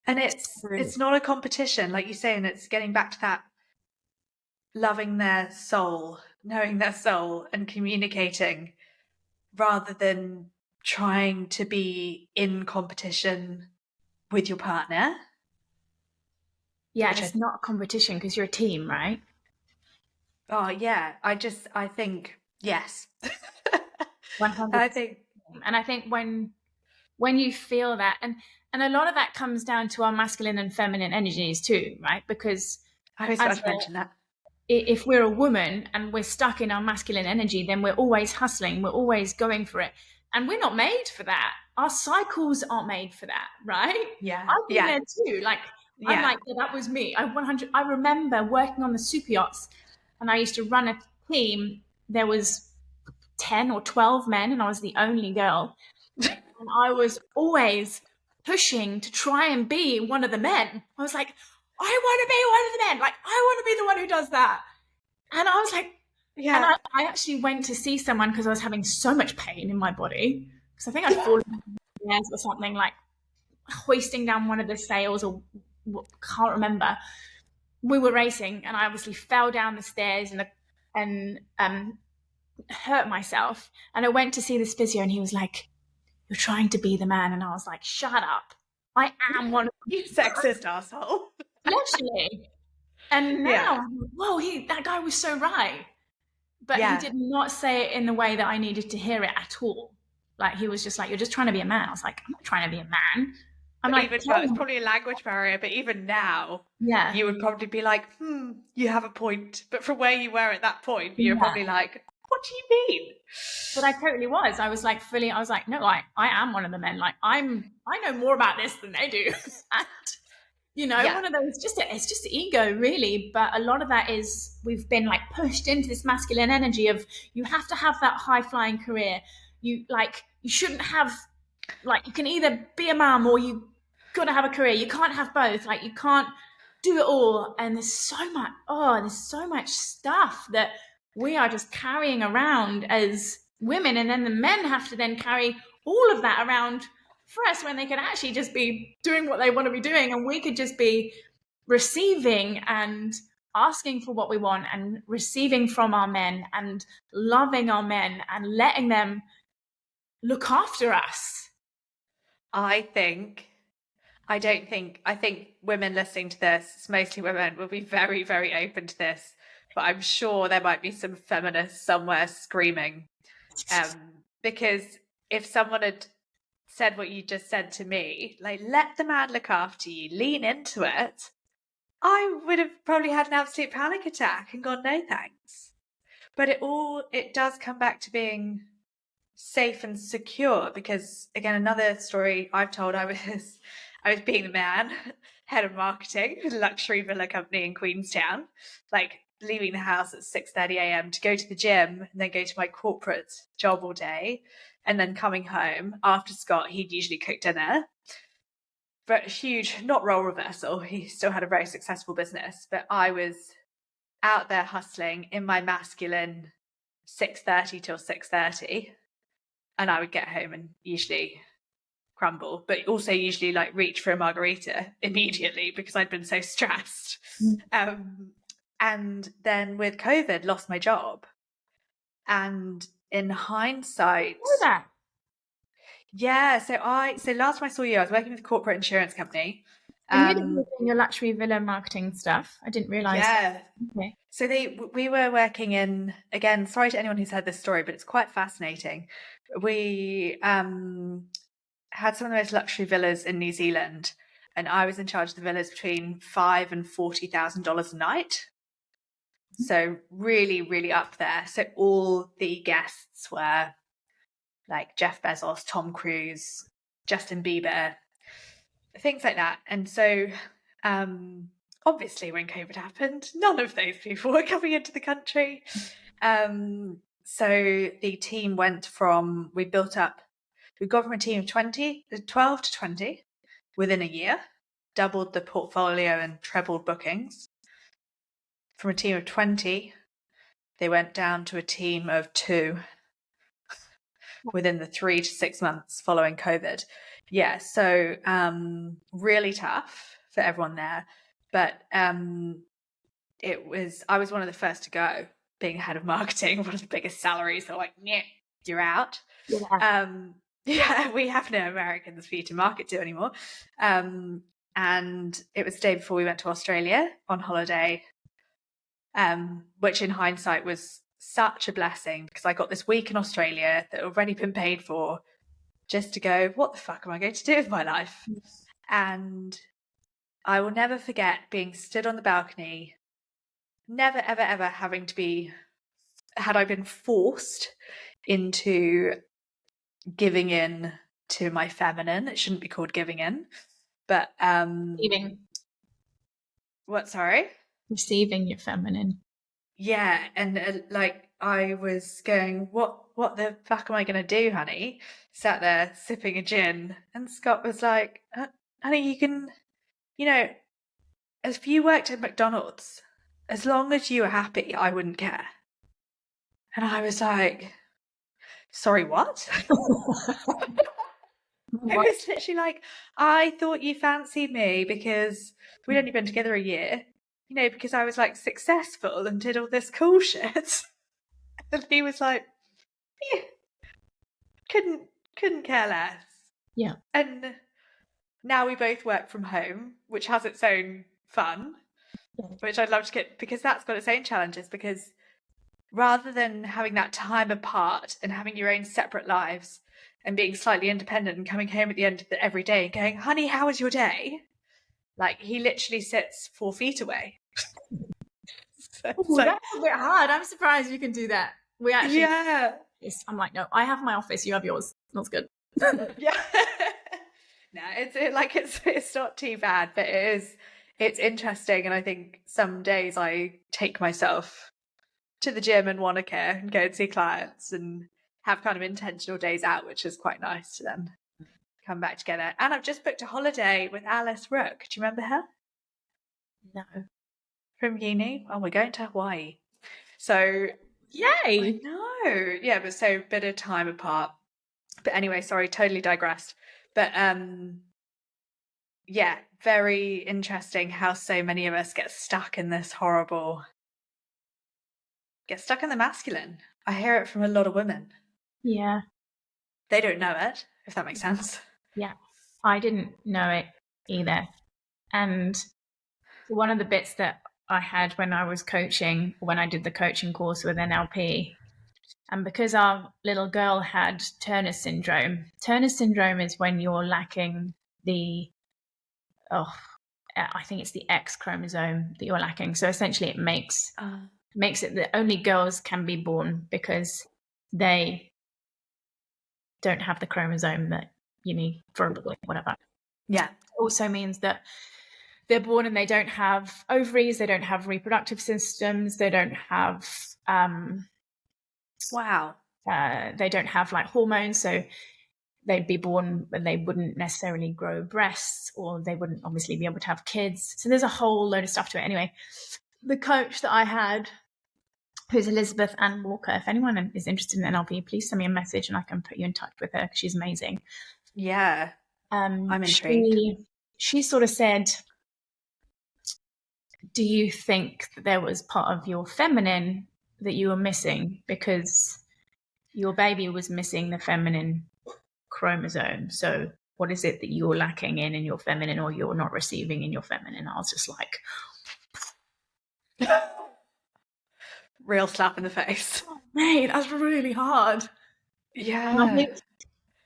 And it's not a competition, like you say, and it's getting back to that loving their soul, knowing their soul, and communicating, rather than trying to be in competition with your partner. Yeah, and it's not a competition because you're a team, right? Oh yeah, I think yes. 100%. I think And I think when you feel that, and a lot of that comes down to our masculine and feminine energies too, right? Because I was about as to mention that. if we're a woman and we're stuck in our masculine energy, then we're always hustling, we're always going for it. And we're not made for that. Our cycles aren't made for that, right? Yeah, I've been yeah, there too. Like, I'm yeah. like, yeah, that was me. I remember working on the super yachts and I used to run a team. There was 10 or 12 men and I was the only girl. And I was always pushing to try and be one of the men. I was like, I want to be one of the men. Like, I want to be the one who does that. And I was like, and Yeah. I actually went to see someone because I was having so much pain in my body. Because I think I'd fallen or something, like hoisting down one of the sails, or can't remember. We were racing, and I obviously fell down the stairs and hurt myself. And I went to see this physio, and he was like, "You're trying to be the man," and I was like, "Shut up! I am one of them." You sexist asshole. Literally. And Yeah. now, whoa, that guy was so right. But he Yeah. did not say it in the way that I needed to hear it at all. Like, he was just like, "You're just trying to be a man." I was like, "I'm not trying to be a man." I'm But like, even, well, "Tell it's me." probably a language barrier, but even now, Yeah, you would probably be like, you have a point. But from where you were at that point, you're yeah. probably like, what do you mean? But I totally was. I was like, fully, I was like, no, I am one of the men. Like, I know more about this than they do. And, Yeah. one of those, it's just ego, really. But a lot of that is we've been like pushed into this masculine energy of you have to have that high flying career. You shouldn't have, like, you can either be a mom or you gotta have a career. You can't have both. Like, you can't do it all. And there's so much stuff that we are just carrying around as women, and then the men have to then carry all of that around for us when they could actually just be doing what they want to be doing, and we could just be receiving and asking for what we want and receiving from our men and loving our men and letting them look after us. I think, I think women listening to this, it's mostly women, will be very, very open to this. But I'm sure there might be some feminists somewhere screaming. Because if someone had said what you just said to me, like, let the man look after you, lean into it, I would have probably had an absolute panic attack and gone, no thanks. But it does come back to being safe and secure, because again, another story I've told, I was being the man, head of marketing, luxury villa company in Queenstown, like leaving the house at 6:30 a.m. to go to the gym and then go to my corporate job all day, and then coming home after Scott, he'd usually cook dinner. But huge, not role reversal. He still had a very successful business, but I was out there hustling in my masculine 6:30 till 6:30, and I would get home and usually crumble, but also usually like reach for a margarita immediately because I'd been so stressed. And then with COVID, lost my job. And in hindsight, That. yeah. So last time I saw you, I was working with a corporate insurance company. I knew that you were doing your luxury villa marketing stuff. I didn't realize. Yeah. Okay. So we were working in, again, sorry to anyone who's heard this story, but it's quite fascinating. We had some of the most luxury villas in New Zealand, and I was in charge of the villas between $5,000 and $40,000 a night. So really, really up there. So all the guests were like Jeff Bezos, Tom Cruise, Justin Bieber, things like that. And so obviously when COVID happened, none of those people were coming into the country. So the team went from, we've gone from a team of 12 to 20 within a year, doubled the portfolio and trebled bookings. From a team of 20, they went down to a team of 2 within the 3 to 6 months following COVID. Yeah, so really tough for everyone there. But I was one of the first to go, being head of marketing, one of the biggest salaries. They're like, yeah, you're out. Yeah. Yeah, we have no Americans for you to market to anymore. and it was the day before we went to Australia on holiday, which in hindsight was such a blessing because I got this week in Australia that had already been paid for just to go, what the fuck am I going to do with my life? And I will never forget being stood on the balcony, never, ever, ever having to be, had I been forced into giving in to my feminine. It shouldn't be called giving in, but what, sorry? Receiving your feminine. Yeah, and like I was going, what the fuck am I going to do, honey? Sat there sipping a gin, and Scott was like, honey, you can, you know, if you worked at McDonald's, as long as you were happy, I wouldn't care. And I was like, sorry, what? It was literally like, I thought you fancied me because we'd only been together a year, you know, because I was like successful and did all this cool shit. And he was like, yeah, couldn't care less. Yeah. And now we both work from home, which has its own fun, which I'd love to get, because that's got its own challenges, because rather than having that time apart and having your own separate lives and being slightly independent and coming home at the end of every day and going, honey, how was your day? Like, he literally sits 4 feet away. So Ooh, like, that's a bit hard. I'm surprised you can do that. We actually, yeah. I'm like, no, I have my office, you have yours. That's good. Yeah. No, it's not too bad, but it's interesting. And I think some days I take myself to the gym in Wanaka and go and see clients and have kind of intentional days out, which is quite nice to then come back together. And I've just booked a holiday with Alice Rook. Do you remember her? No. From uni? Oh, we're going to Hawaii. So Yay! I know. Yeah, but so a bit of time apart. But anyway, sorry, totally digressed. But yeah, very interesting how so many of us get stuck in this horrible, get stuck in the masculine. I hear it from a lot of women. Yeah. They don't know it, if that makes sense. Yeah. I didn't know it either. And one of the bits that I had when I was coaching, when I did the coaching course with NLP, and because our little girl had Turner syndrome is when you're lacking I think it's the X chromosome that you're lacking. So essentially it makes it that only girls can be born because they don't have the chromosome that you need for a boy, whatever. Yeah. It also means that they're born and they don't have ovaries, they don't have reproductive systems, they don't have Wow. they don't have like hormones, so they'd be born and they wouldn't necessarily grow breasts, or they wouldn't obviously be able to have kids. So there's a whole load of stuff to it. Anyway, the coach that I had, who's Elizabeth Ann Walker, if anyone is interested in NLP, please send me a message and I can put you in touch with her. She's amazing. Yeah. I'm intrigued. She sort of said, do you think that there was part of your feminine that you were missing because your baby was missing the feminine chromosome? So what is it that you're lacking in your feminine, or you're not receiving in your feminine? I was just like, real slap in the face. oh, mate, that's really hard. Yeah. And I think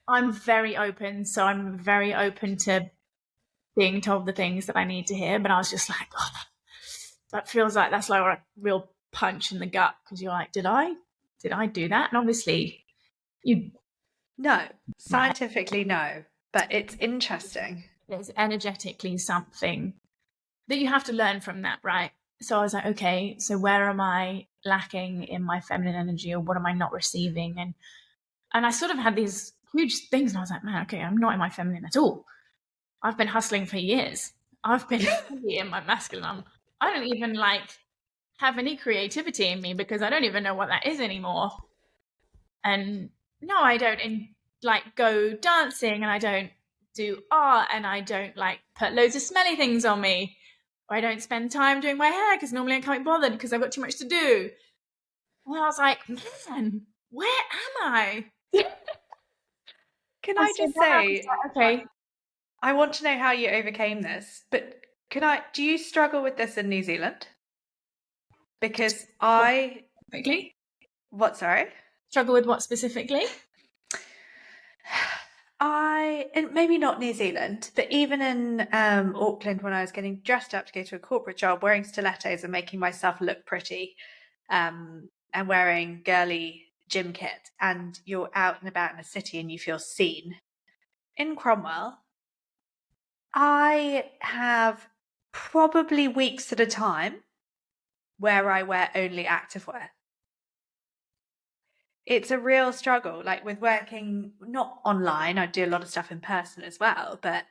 I'm very open, so I'm very open to being told the things that I need to hear. But I was just like, oh, that feels like that's like a real punch in the gut, because you're like, did I do that? And obviously, no, scientifically no, but it's interesting. There's energetically something that you have to learn from that, right? So I was like, okay, so where am I lacking in my feminine energy, or what am I not receiving? And I sort of had these huge things, and I was like, man, okay, I'm not in my feminine at all. I've been hustling for years. I've been fully in my masculine. I don't even have any creativity in me because I don't even know what that is anymore. And no, I don't go dancing, and I don't do art, and I don't put loads of smelly things on me. Or I don't spend time doing my hair because normally I can't be bothered because I've got too much to do. And I was like, man, where am I? Can I just say, okay, I want to know how you overcame this, but do you struggle with this in New Zealand? Because Quickly? what, sorry? Struggle with what specifically? And maybe not New Zealand, but even in Auckland, when I was getting dressed up to go to a corporate job, wearing stilettos and making myself look pretty, and wearing girly gym kit, and you're out and about in a city and you feel seen. In Cromwell, I have probably weeks at a time where I wear only activewear. It's a real struggle, like with working not online. I do a lot of stuff in person as well, but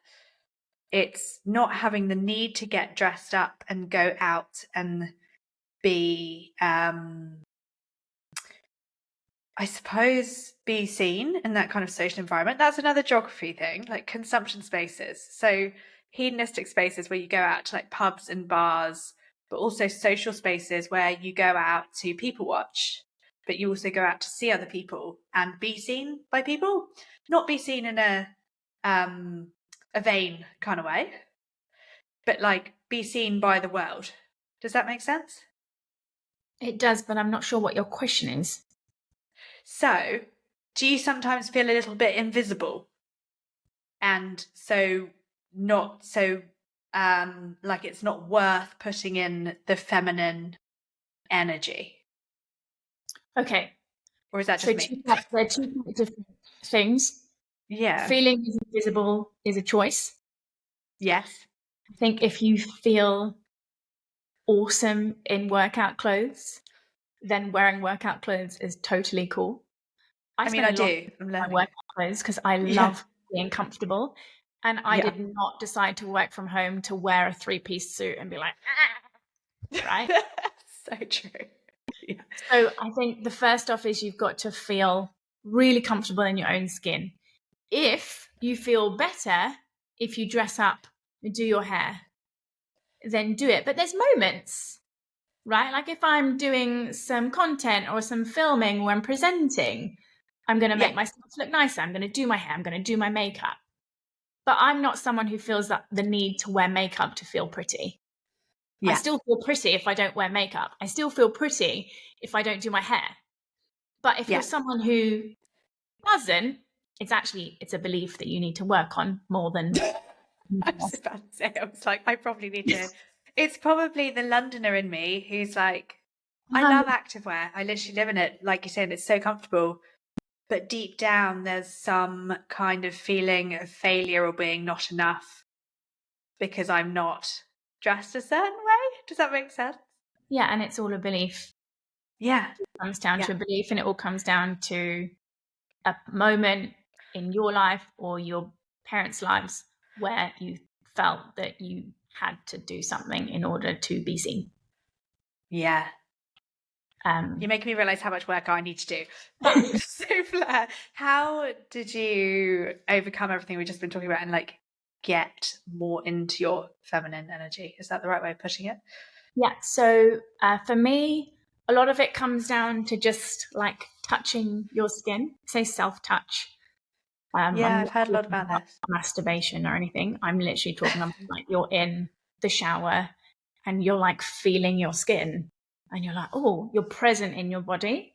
it's not having the need to get dressed up and go out and be I suppose be seen in that kind of social environment. That's another geography thing, like consumption spaces. So hedonistic spaces where you go out to like pubs and bars, but also social spaces where you go out to people watch, but you also go out to see other people and be seen by people, not be seen in a vain kind of way, but like be seen by the world. Does that make sense? It does, but I'm not sure what your question is. So, do you sometimes feel a little bit invisible? And so not so like it's not worth putting in the feminine energy? Okay. Or is that just me? They're two different things. Yeah. Feeling invisible is a choice. Yes. I think if you feel awesome in workout clothes, then wearing workout clothes is totally cool. I mean, I do. I'm My learning. workout clothes because I love being comfortable, and I did not decide to work from home to wear a 3-piece suit and be like, right? So true. Yeah. So I think the first off is you've got to feel really comfortable in your own skin. If you feel better if you dress up and do your hair, then do it. But there's moments, right? Like if I'm doing some content or some filming or I'm presenting, I'm going to make myself look nicer. I'm going to do my hair. I'm going to do my makeup. But I'm not someone who feels that the need to wear makeup to feel pretty. Yeah. I still feel pretty if I don't wear makeup. I still feel pretty if I don't do my hair. But if you're someone who doesn't, it's a belief that you need to work on more than. I was about to say, I was like, I probably need to. It's probably the Londoner in me who's like, I love activewear. I literally live in it. Like you said, it's so comfortable. But deep down, there's some kind of feeling of failure or being not enough because I'm not dressed a certain way. Does that make sense? Yeah, and it's all a belief. Yeah. It comes down to a belief, and it all comes down to a moment in your life or your parents' lives where you felt that you had to do something in order to be seen. Yeah. You're making me realize how much work I need to do. But so Fleur, how did you overcome everything we've just been talking about and like get more into your feminine energy? Is that the right way of putting it? Yeah. So for me, a lot of it comes down to just like touching your skin, say self-touch. I've heard a lot about this. Masturbation or anything. I'm literally talking about like you're in the shower and you're like feeling your skin and you're like, oh, you're present in your body.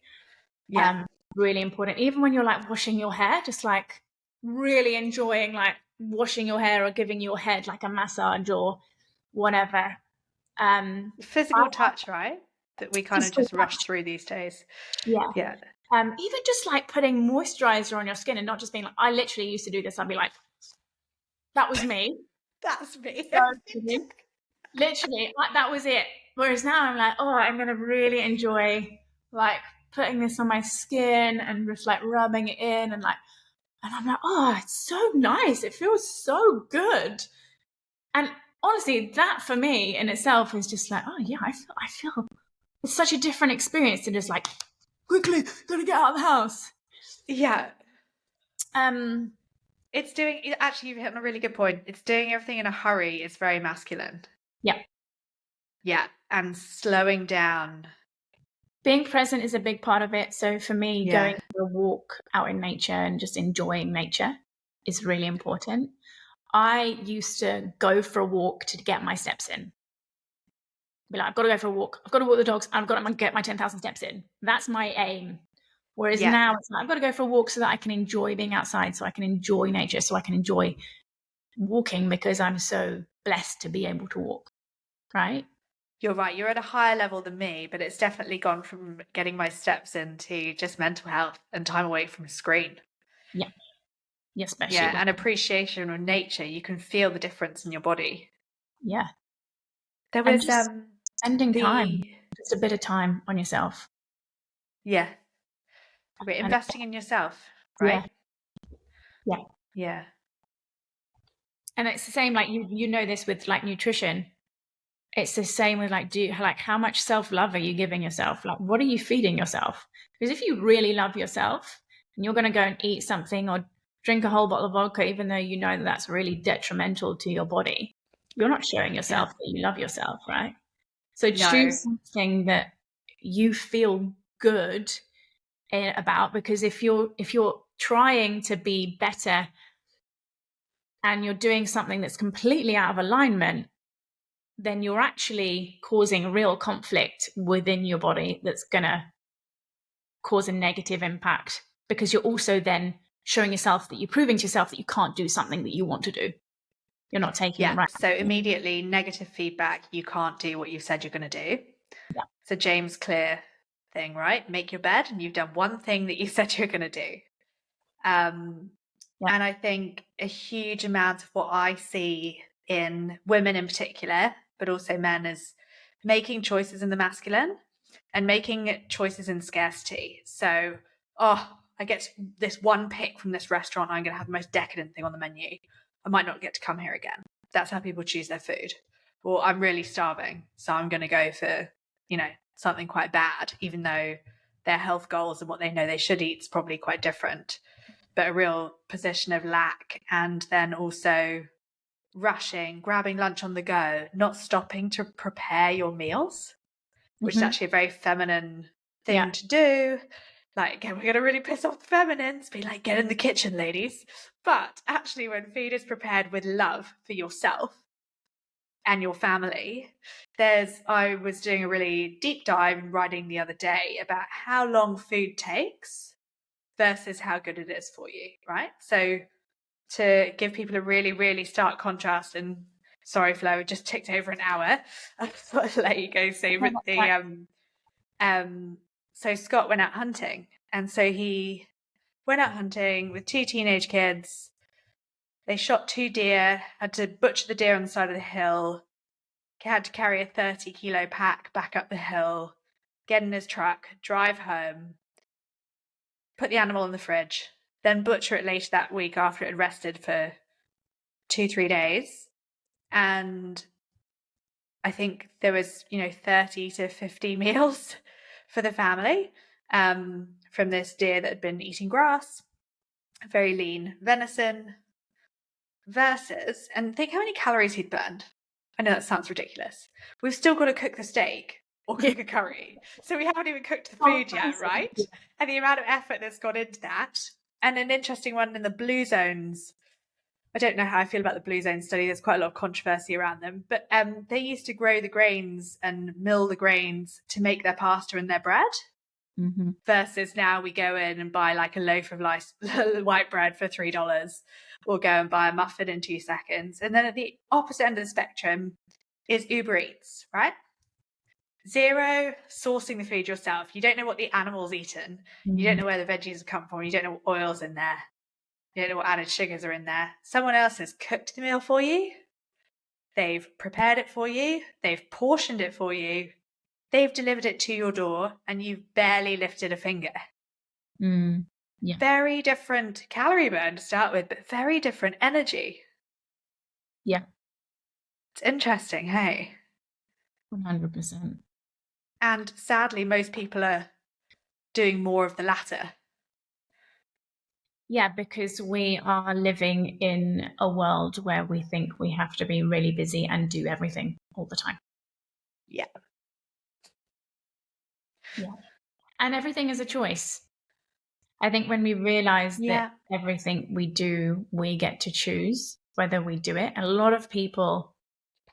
Yeah. Really important. Even when you're like washing your hair, just like really enjoying like washing your hair or giving your head like a massage or whatever. Physical touch, right? That we kind of just rush through these days. Yeah. Yeah. Even just like putting moisturizer on your skin and not just being like, I literally used to do this. I'd be like, that was me. That's me. Literally, like, that was it. Whereas now I'm like, oh, I'm going to really enjoy like putting this on my skin and just like rubbing it in and I'm like, oh, it's so nice. It feels so good. And honestly, that for me in itself is just like, oh yeah, I feel it's such a different experience to just like, quickly, gotta get out of the house. Yeah. It's doing, actually, you've hit on a really good point. It's doing everything in a hurry. It's very masculine. Yeah. Yeah. And slowing down. Being present is a big part of it. So for me, going for a walk out in nature and just enjoying nature is really important. I used to go for a walk to get my steps in. Be like, I've got to go for a walk. I've got to walk the dogs. I've got to get my 10,000 steps in. That's my aim. Whereas Yeah. now it's like, I've got to go for a walk so that I can enjoy being outside, so I can enjoy nature, so I can enjoy walking because I'm so blessed to be able to walk. Right? You're right. You're at a higher level than me, but it's definitely gone from getting my steps into just mental health and time away from a screen. Yeah. Yeah, especially. Yeah, and appreciation of nature. You can feel the difference in your body. Yeah. There And was just spending time, just a bit of time on yourself. Yeah. We're investing in yourself, right? Yeah. Yeah. And it's the same, like you know this with like nutrition. It's the same with like, how much self-love are you giving yourself? Like, what are you feeding yourself? Because if you really love yourself and you're going to go and eat something or drink a whole bottle of vodka, even though you know that that's really detrimental to your body, you're not showing yourself that you love yourself, right? So choose something that you feel good about, because if you're trying to be better and you're doing something that's completely out of alignment, then you're actually causing real conflict within your body that's going to cause a negative impact, because you're also then showing yourself that you're proving to yourself that you can't do something that you want to do. You're not taking it right. So immediately negative feedback, you can't do what you said you're going to do. Yeah. It's a James Clear thing, right? Make your bed and you've done one thing that you said you're going to do. And I think a huge amount of what I see in women in particular, but also men, is making choices in the masculine and making choices in scarcity. So, I get this one pick from this restaurant, I'm going to have the most decadent thing on the menu. I might not get to come here again. That's how people choose their food. Or I'm really starving, so I'm going to go for, something quite bad, even though their health goals and what they know they should eat is probably quite different. But a real position of lack, and then also rushing, grabbing lunch on the go, not stopping to prepare your meals, which is actually a very feminine thing to do. Like, again, we're going to really piss off the feminines, be like, get in the kitchen, ladies. But actually, when food is prepared with love for yourself and your family, I was doing a really deep dive in writing the other day about how long food takes versus how good it is for you, right? So to give people a really, really stark contrast, and sorry, Flo, it just ticked over an hour. I thought I'd let you go. So Scott went out hunting, and so he went out hunting with 2 teenage kids. They shot 2 deer, had to butcher the deer on the side of the hill, had to carry a 30-kilo pack back up the hill, get in his truck, drive home, put the animal in the fridge, then butcher it later that week after it had rested for 2-3 days. And I think there was 30 to 50 meals for the family from this deer that had been eating grass, very lean venison, versus, and think how many calories he'd burned. I know that sounds ridiculous. We've still got to cook the steak or cook a curry, so we haven't even cooked the food yet, right? And the amount of effort that's gone into that. And an interesting one in the blue zones, I don't know how I feel about the blue zone study. There's quite a lot of controversy around them, but they used to grow the grains and mill the grains to make their pasta and their bread. Versus now we go in and buy like a loaf of white bread for $3. We'll go and buy a muffin in 2 seconds. And then at the opposite end of the spectrum is Uber Eats, right? Zero sourcing the food yourself. You don't know what the animal's eaten. You don't know where the veggies have come from. You don't know what oil's in there. You don't know what added sugars are in there. Someone else has cooked the meal for you. They've prepared it for you. They've portioned it for you. They've delivered it to your door and you've barely lifted a finger. Very different calorie burn to start with, but very different energy. Yeah. It's interesting, hey? 100%. And sadly, most people are doing more of the latter. Yeah, because we are living in a world where we think we have to be really busy and do everything all the time. Yeah. And everything is a choice. I think when we realize that everything we do, we get to choose, whether we do it. And a lot of people,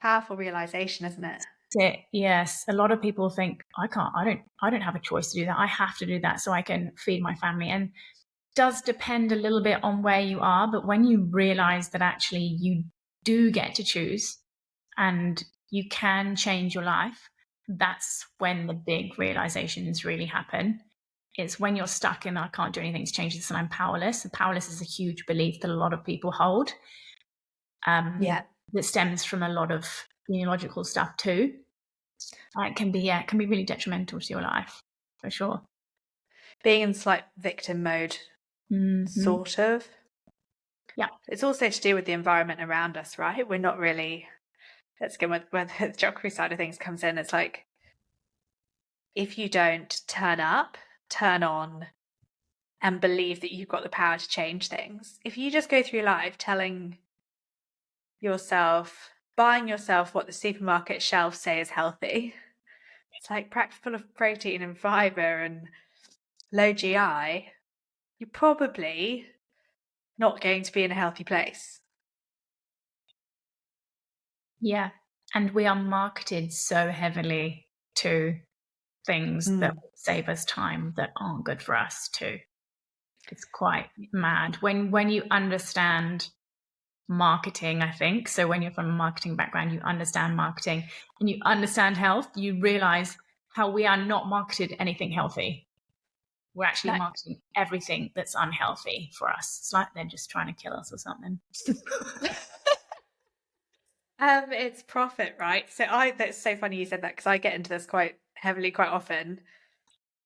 Powerful realization, isn't it? yes, a lot of people think, I don't have a choice to do that. I have to do that so I can feed my family. And does depend a little bit on where you are, but when you realize that actually you do get to choose and you can change your life, that's when the big realizations really happen. It's when you're stuck in, I can't do anything to change this and I'm powerless. And powerless is a huge belief that a lot of people hold. Yeah. That stems from a lot of genealogical stuff too. It can be really detrimental to your life, for sure. Being in slight victim mode, sort of. Yeah. It's also to do with the environment around us, right? We're not really, let's go with where the geography side of things comes in. It's like, if you don't turn up, turn on, and believe that you've got the power to change things, if you just go through life telling yourself, buying yourself what the supermarket shelves say is healthy, it's like packed full of protein and fiber and low GI, you're probably not going to be in a healthy place. Yeah. And we are marketed so heavily to things that save us time that aren't good for us too. It's quite mad. When you understand marketing, I think, so when you're from a marketing background, you understand marketing and you understand health, you realize how we are not marketed anything healthy. We're actually marketing everything that's unhealthy for us. It's like they're just trying to kill us or something. It's profit, right? So that's so funny you said that, because I get into this quite heavily quite often.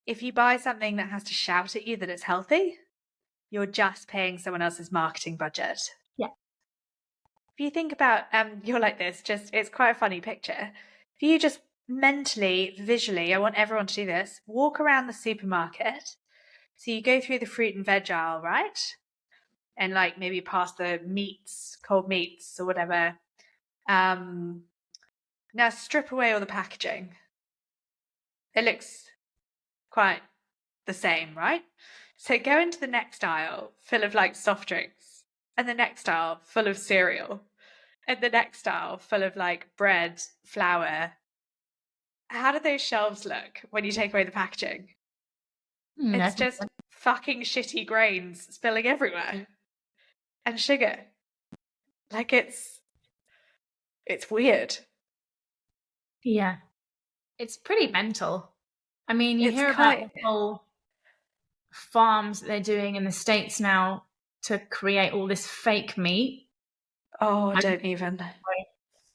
If you buy something that has to shout at you that it's healthy, you're just paying someone else's marketing budget. Yeah. If you think about, you're like this, just, it's quite a funny picture. If you just mentally, visually, I want everyone to do this, walk around the supermarket. So you go through the fruit and veg aisle, right? And like maybe past the meats, cold meats or whatever. Now strip away all the packaging. It looks quite the same, right? So go into the next aisle full of like soft drinks, and the next aisle full of cereal, and the next aisle full of like bread, flour. How do those shelves look when you take away the packaging? It's just fucking shitty grains spilling everywhere. And sugar. Like it's weird. Yeah. It's pretty mental. I mean, you hear about the whole farms that they're doing in the States now to create all this fake meat. Oh, don't even.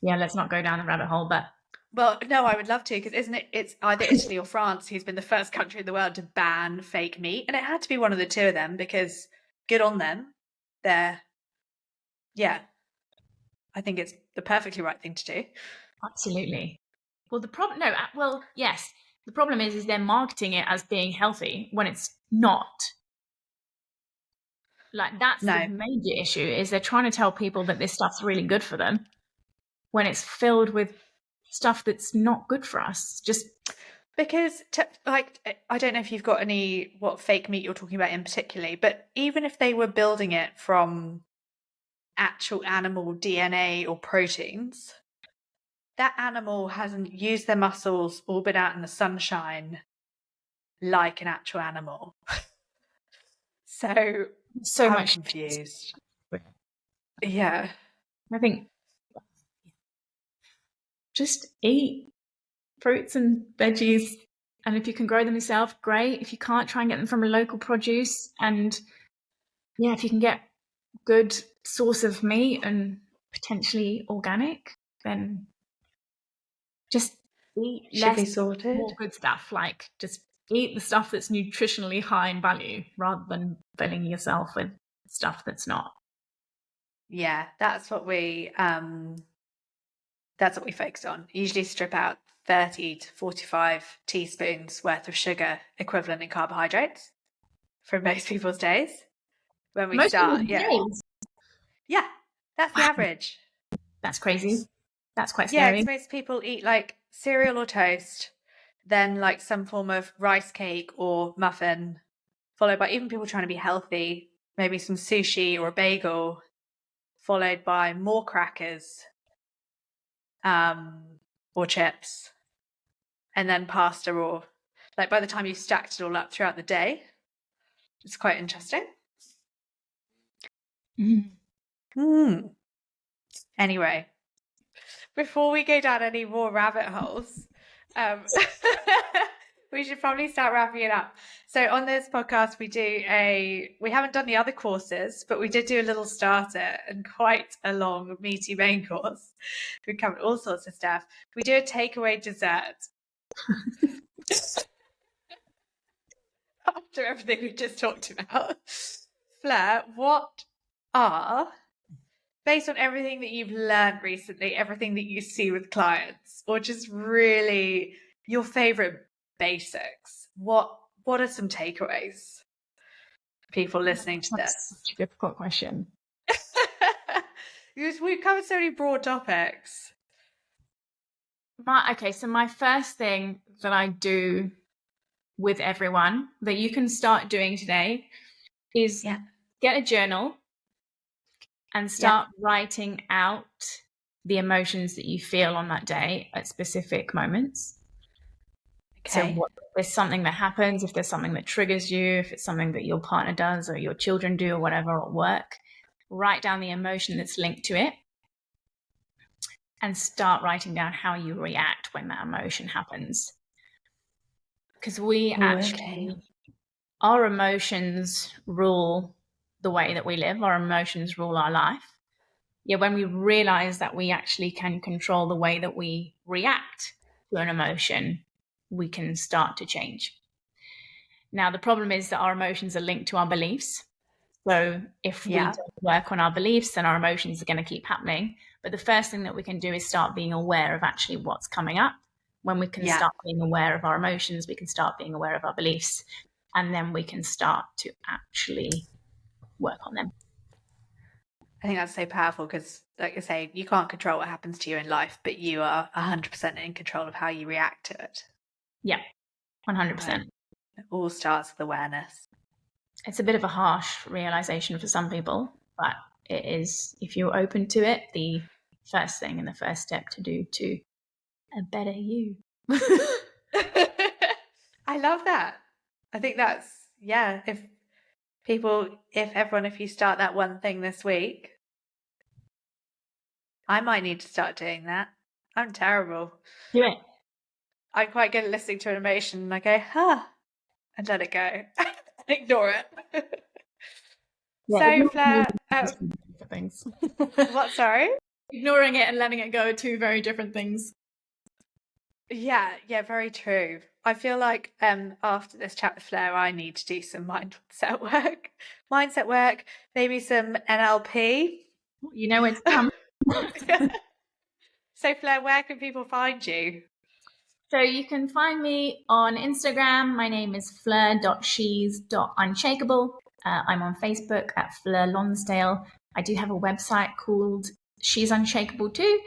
Yeah, let's not go down the rabbit hole, but. Well, no, I would love to, because isn't it, it's either Italy or France who's been the first country in the world to ban fake meat. And it had to be one of the two of them, because good on them. Yeah, I think it's the perfectly right thing to do. Absolutely. Well, yes. The problem is they're marketing it as being healthy when it's not. Like, that's the major issue, is they're trying to tell people that this stuff's really good for them when it's filled with stuff that's not good for us. Just because, like, I don't know if you've got what fake meat you're talking about in particularly, but even if they were building it from actual animal DNA or proteins, that animal hasn't used their muscles or been out in the sunshine like an actual animal. So I'm much confused. Yeah. I think just eat fruits and veggies, and if you can grow them yourself, great. If you can't, try and get them from a local produce. And yeah, if you can get good source of meat and potentially organic, then just eat Should be less, sorted. more good stuff. Like, just eat the stuff that's nutritionally high in value rather than filling yourself with stuff that's not. Yeah, that's what we focused on. Usually strip out 30 to 45 teaspoons worth of sugar equivalent in carbohydrates for most people's days when we start. Yeah. Days. Yeah, that's the average. That's crazy. That's quite Yeah, scary. because most people eat like cereal or toast, then like some form of rice cake or muffin, followed by, even people trying to be healthy, maybe some sushi or a bagel, followed by more crackers or chips, and then pasta, or like by the time you stacked it all up throughout the day. It's quite interesting. Anyway, before we go down any more rabbit holes, we should probably start wrapping it up. So on this podcast, we haven't done the other courses, but we did do a little starter and quite a long, meaty main course. We covered all sorts of stuff. We do a takeaway dessert. After everything we've just talked about. Fleur, what are, based on everything that you've learned recently, everything that you see with clients, or just really your favorite basics, what are some takeaways for people listening to this? Such a difficult question. Because we've covered so many broad topics. So my first thing that I do with everyone that you can start doing today is get a journal and start writing out the emotions that you feel on that day at specific moments. Okay. So if there's something that happens, if there's something that triggers you, if it's something that your partner does or your children do or whatever at work, write down the emotion that's linked to it and start writing down how you react when that emotion happens. Because our emotions rule the way that we live. Our emotions rule our life. Yeah, when we realize that we actually can control the way that we react to an emotion, we can start to change. Now, the problem is that our emotions are linked to our beliefs. So if we don't work on our beliefs, then our emotions are going to keep happening. But the first thing that we can do is start being aware of actually what's coming up. When we can start being aware of our emotions, we can start being aware of our beliefs, and then we can start to actually work on them. I think that's so powerful because, like I say, you can't control what happens to you in life, but you are 100% in control of how you react to it. Yeah, 100%. It all starts with awareness. It's a bit of a harsh realization for some people, but it is, if you're open to it, the first thing and the first step to do to a better you. I love that. I think that's, if you start that one thing this week, I might need to start doing that. I'm terrible. Do it. I'm quite good at listening to an emotion and I go, and let it go. Ignore it. So, Fleur, things. What, sorry? Ignoring it and letting it go are two very different things. Yeah, very true. I feel like after this chat with Fleur, I need to do some mindset work, maybe some NLP. You know it's come. So, Fleur, where can people find you? So you can find me on Instagram. My name is fleur.shes.unshakeable. I'm on Facebook at Fleur Lonsdale. I do have a website called She's Unshakeable too.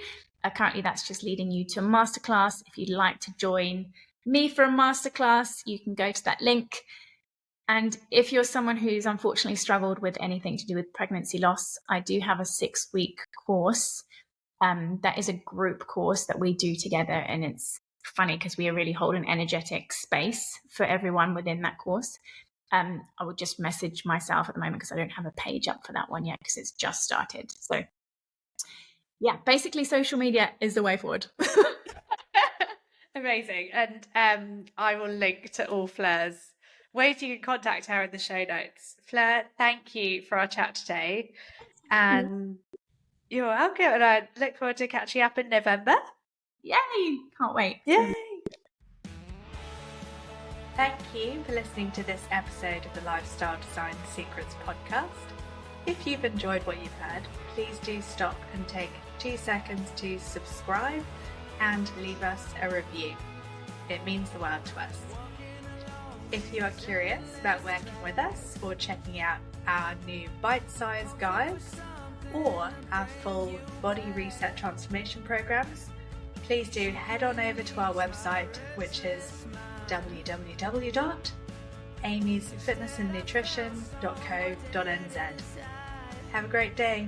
Currently, that's just leading you to a masterclass. If you'd like to join me for a masterclass, you can go to that link. And if you're someone who's unfortunately struggled with anything to do with pregnancy loss, I do have a 6-week course. That is a group course that we do together. And it's funny because we really hold an energetic space for everyone within that course. I would just message myself at the moment because I don't have a page up for that one yet because it's just started. So yeah, basically social media is the way forward. Amazing. And I will link to all Fleur's ways you can contact her in the show notes. Fleur, thank you for our chat today. And you're welcome. And I look forward to catching up in November. Yay! Can't wait. Yay! Thank you for listening to this episode of the Lifestyle Design Secrets podcast. If you've enjoyed what you've heard, please do stop and take 2 seconds to subscribe and leave us a review. It means the world to us. If you are curious about working with us or checking out our new bite-sized guides or our full body reset transformation programs, please do head on over to our website, which is www.amysfitnessandnutrition.co.nz. Have a great day.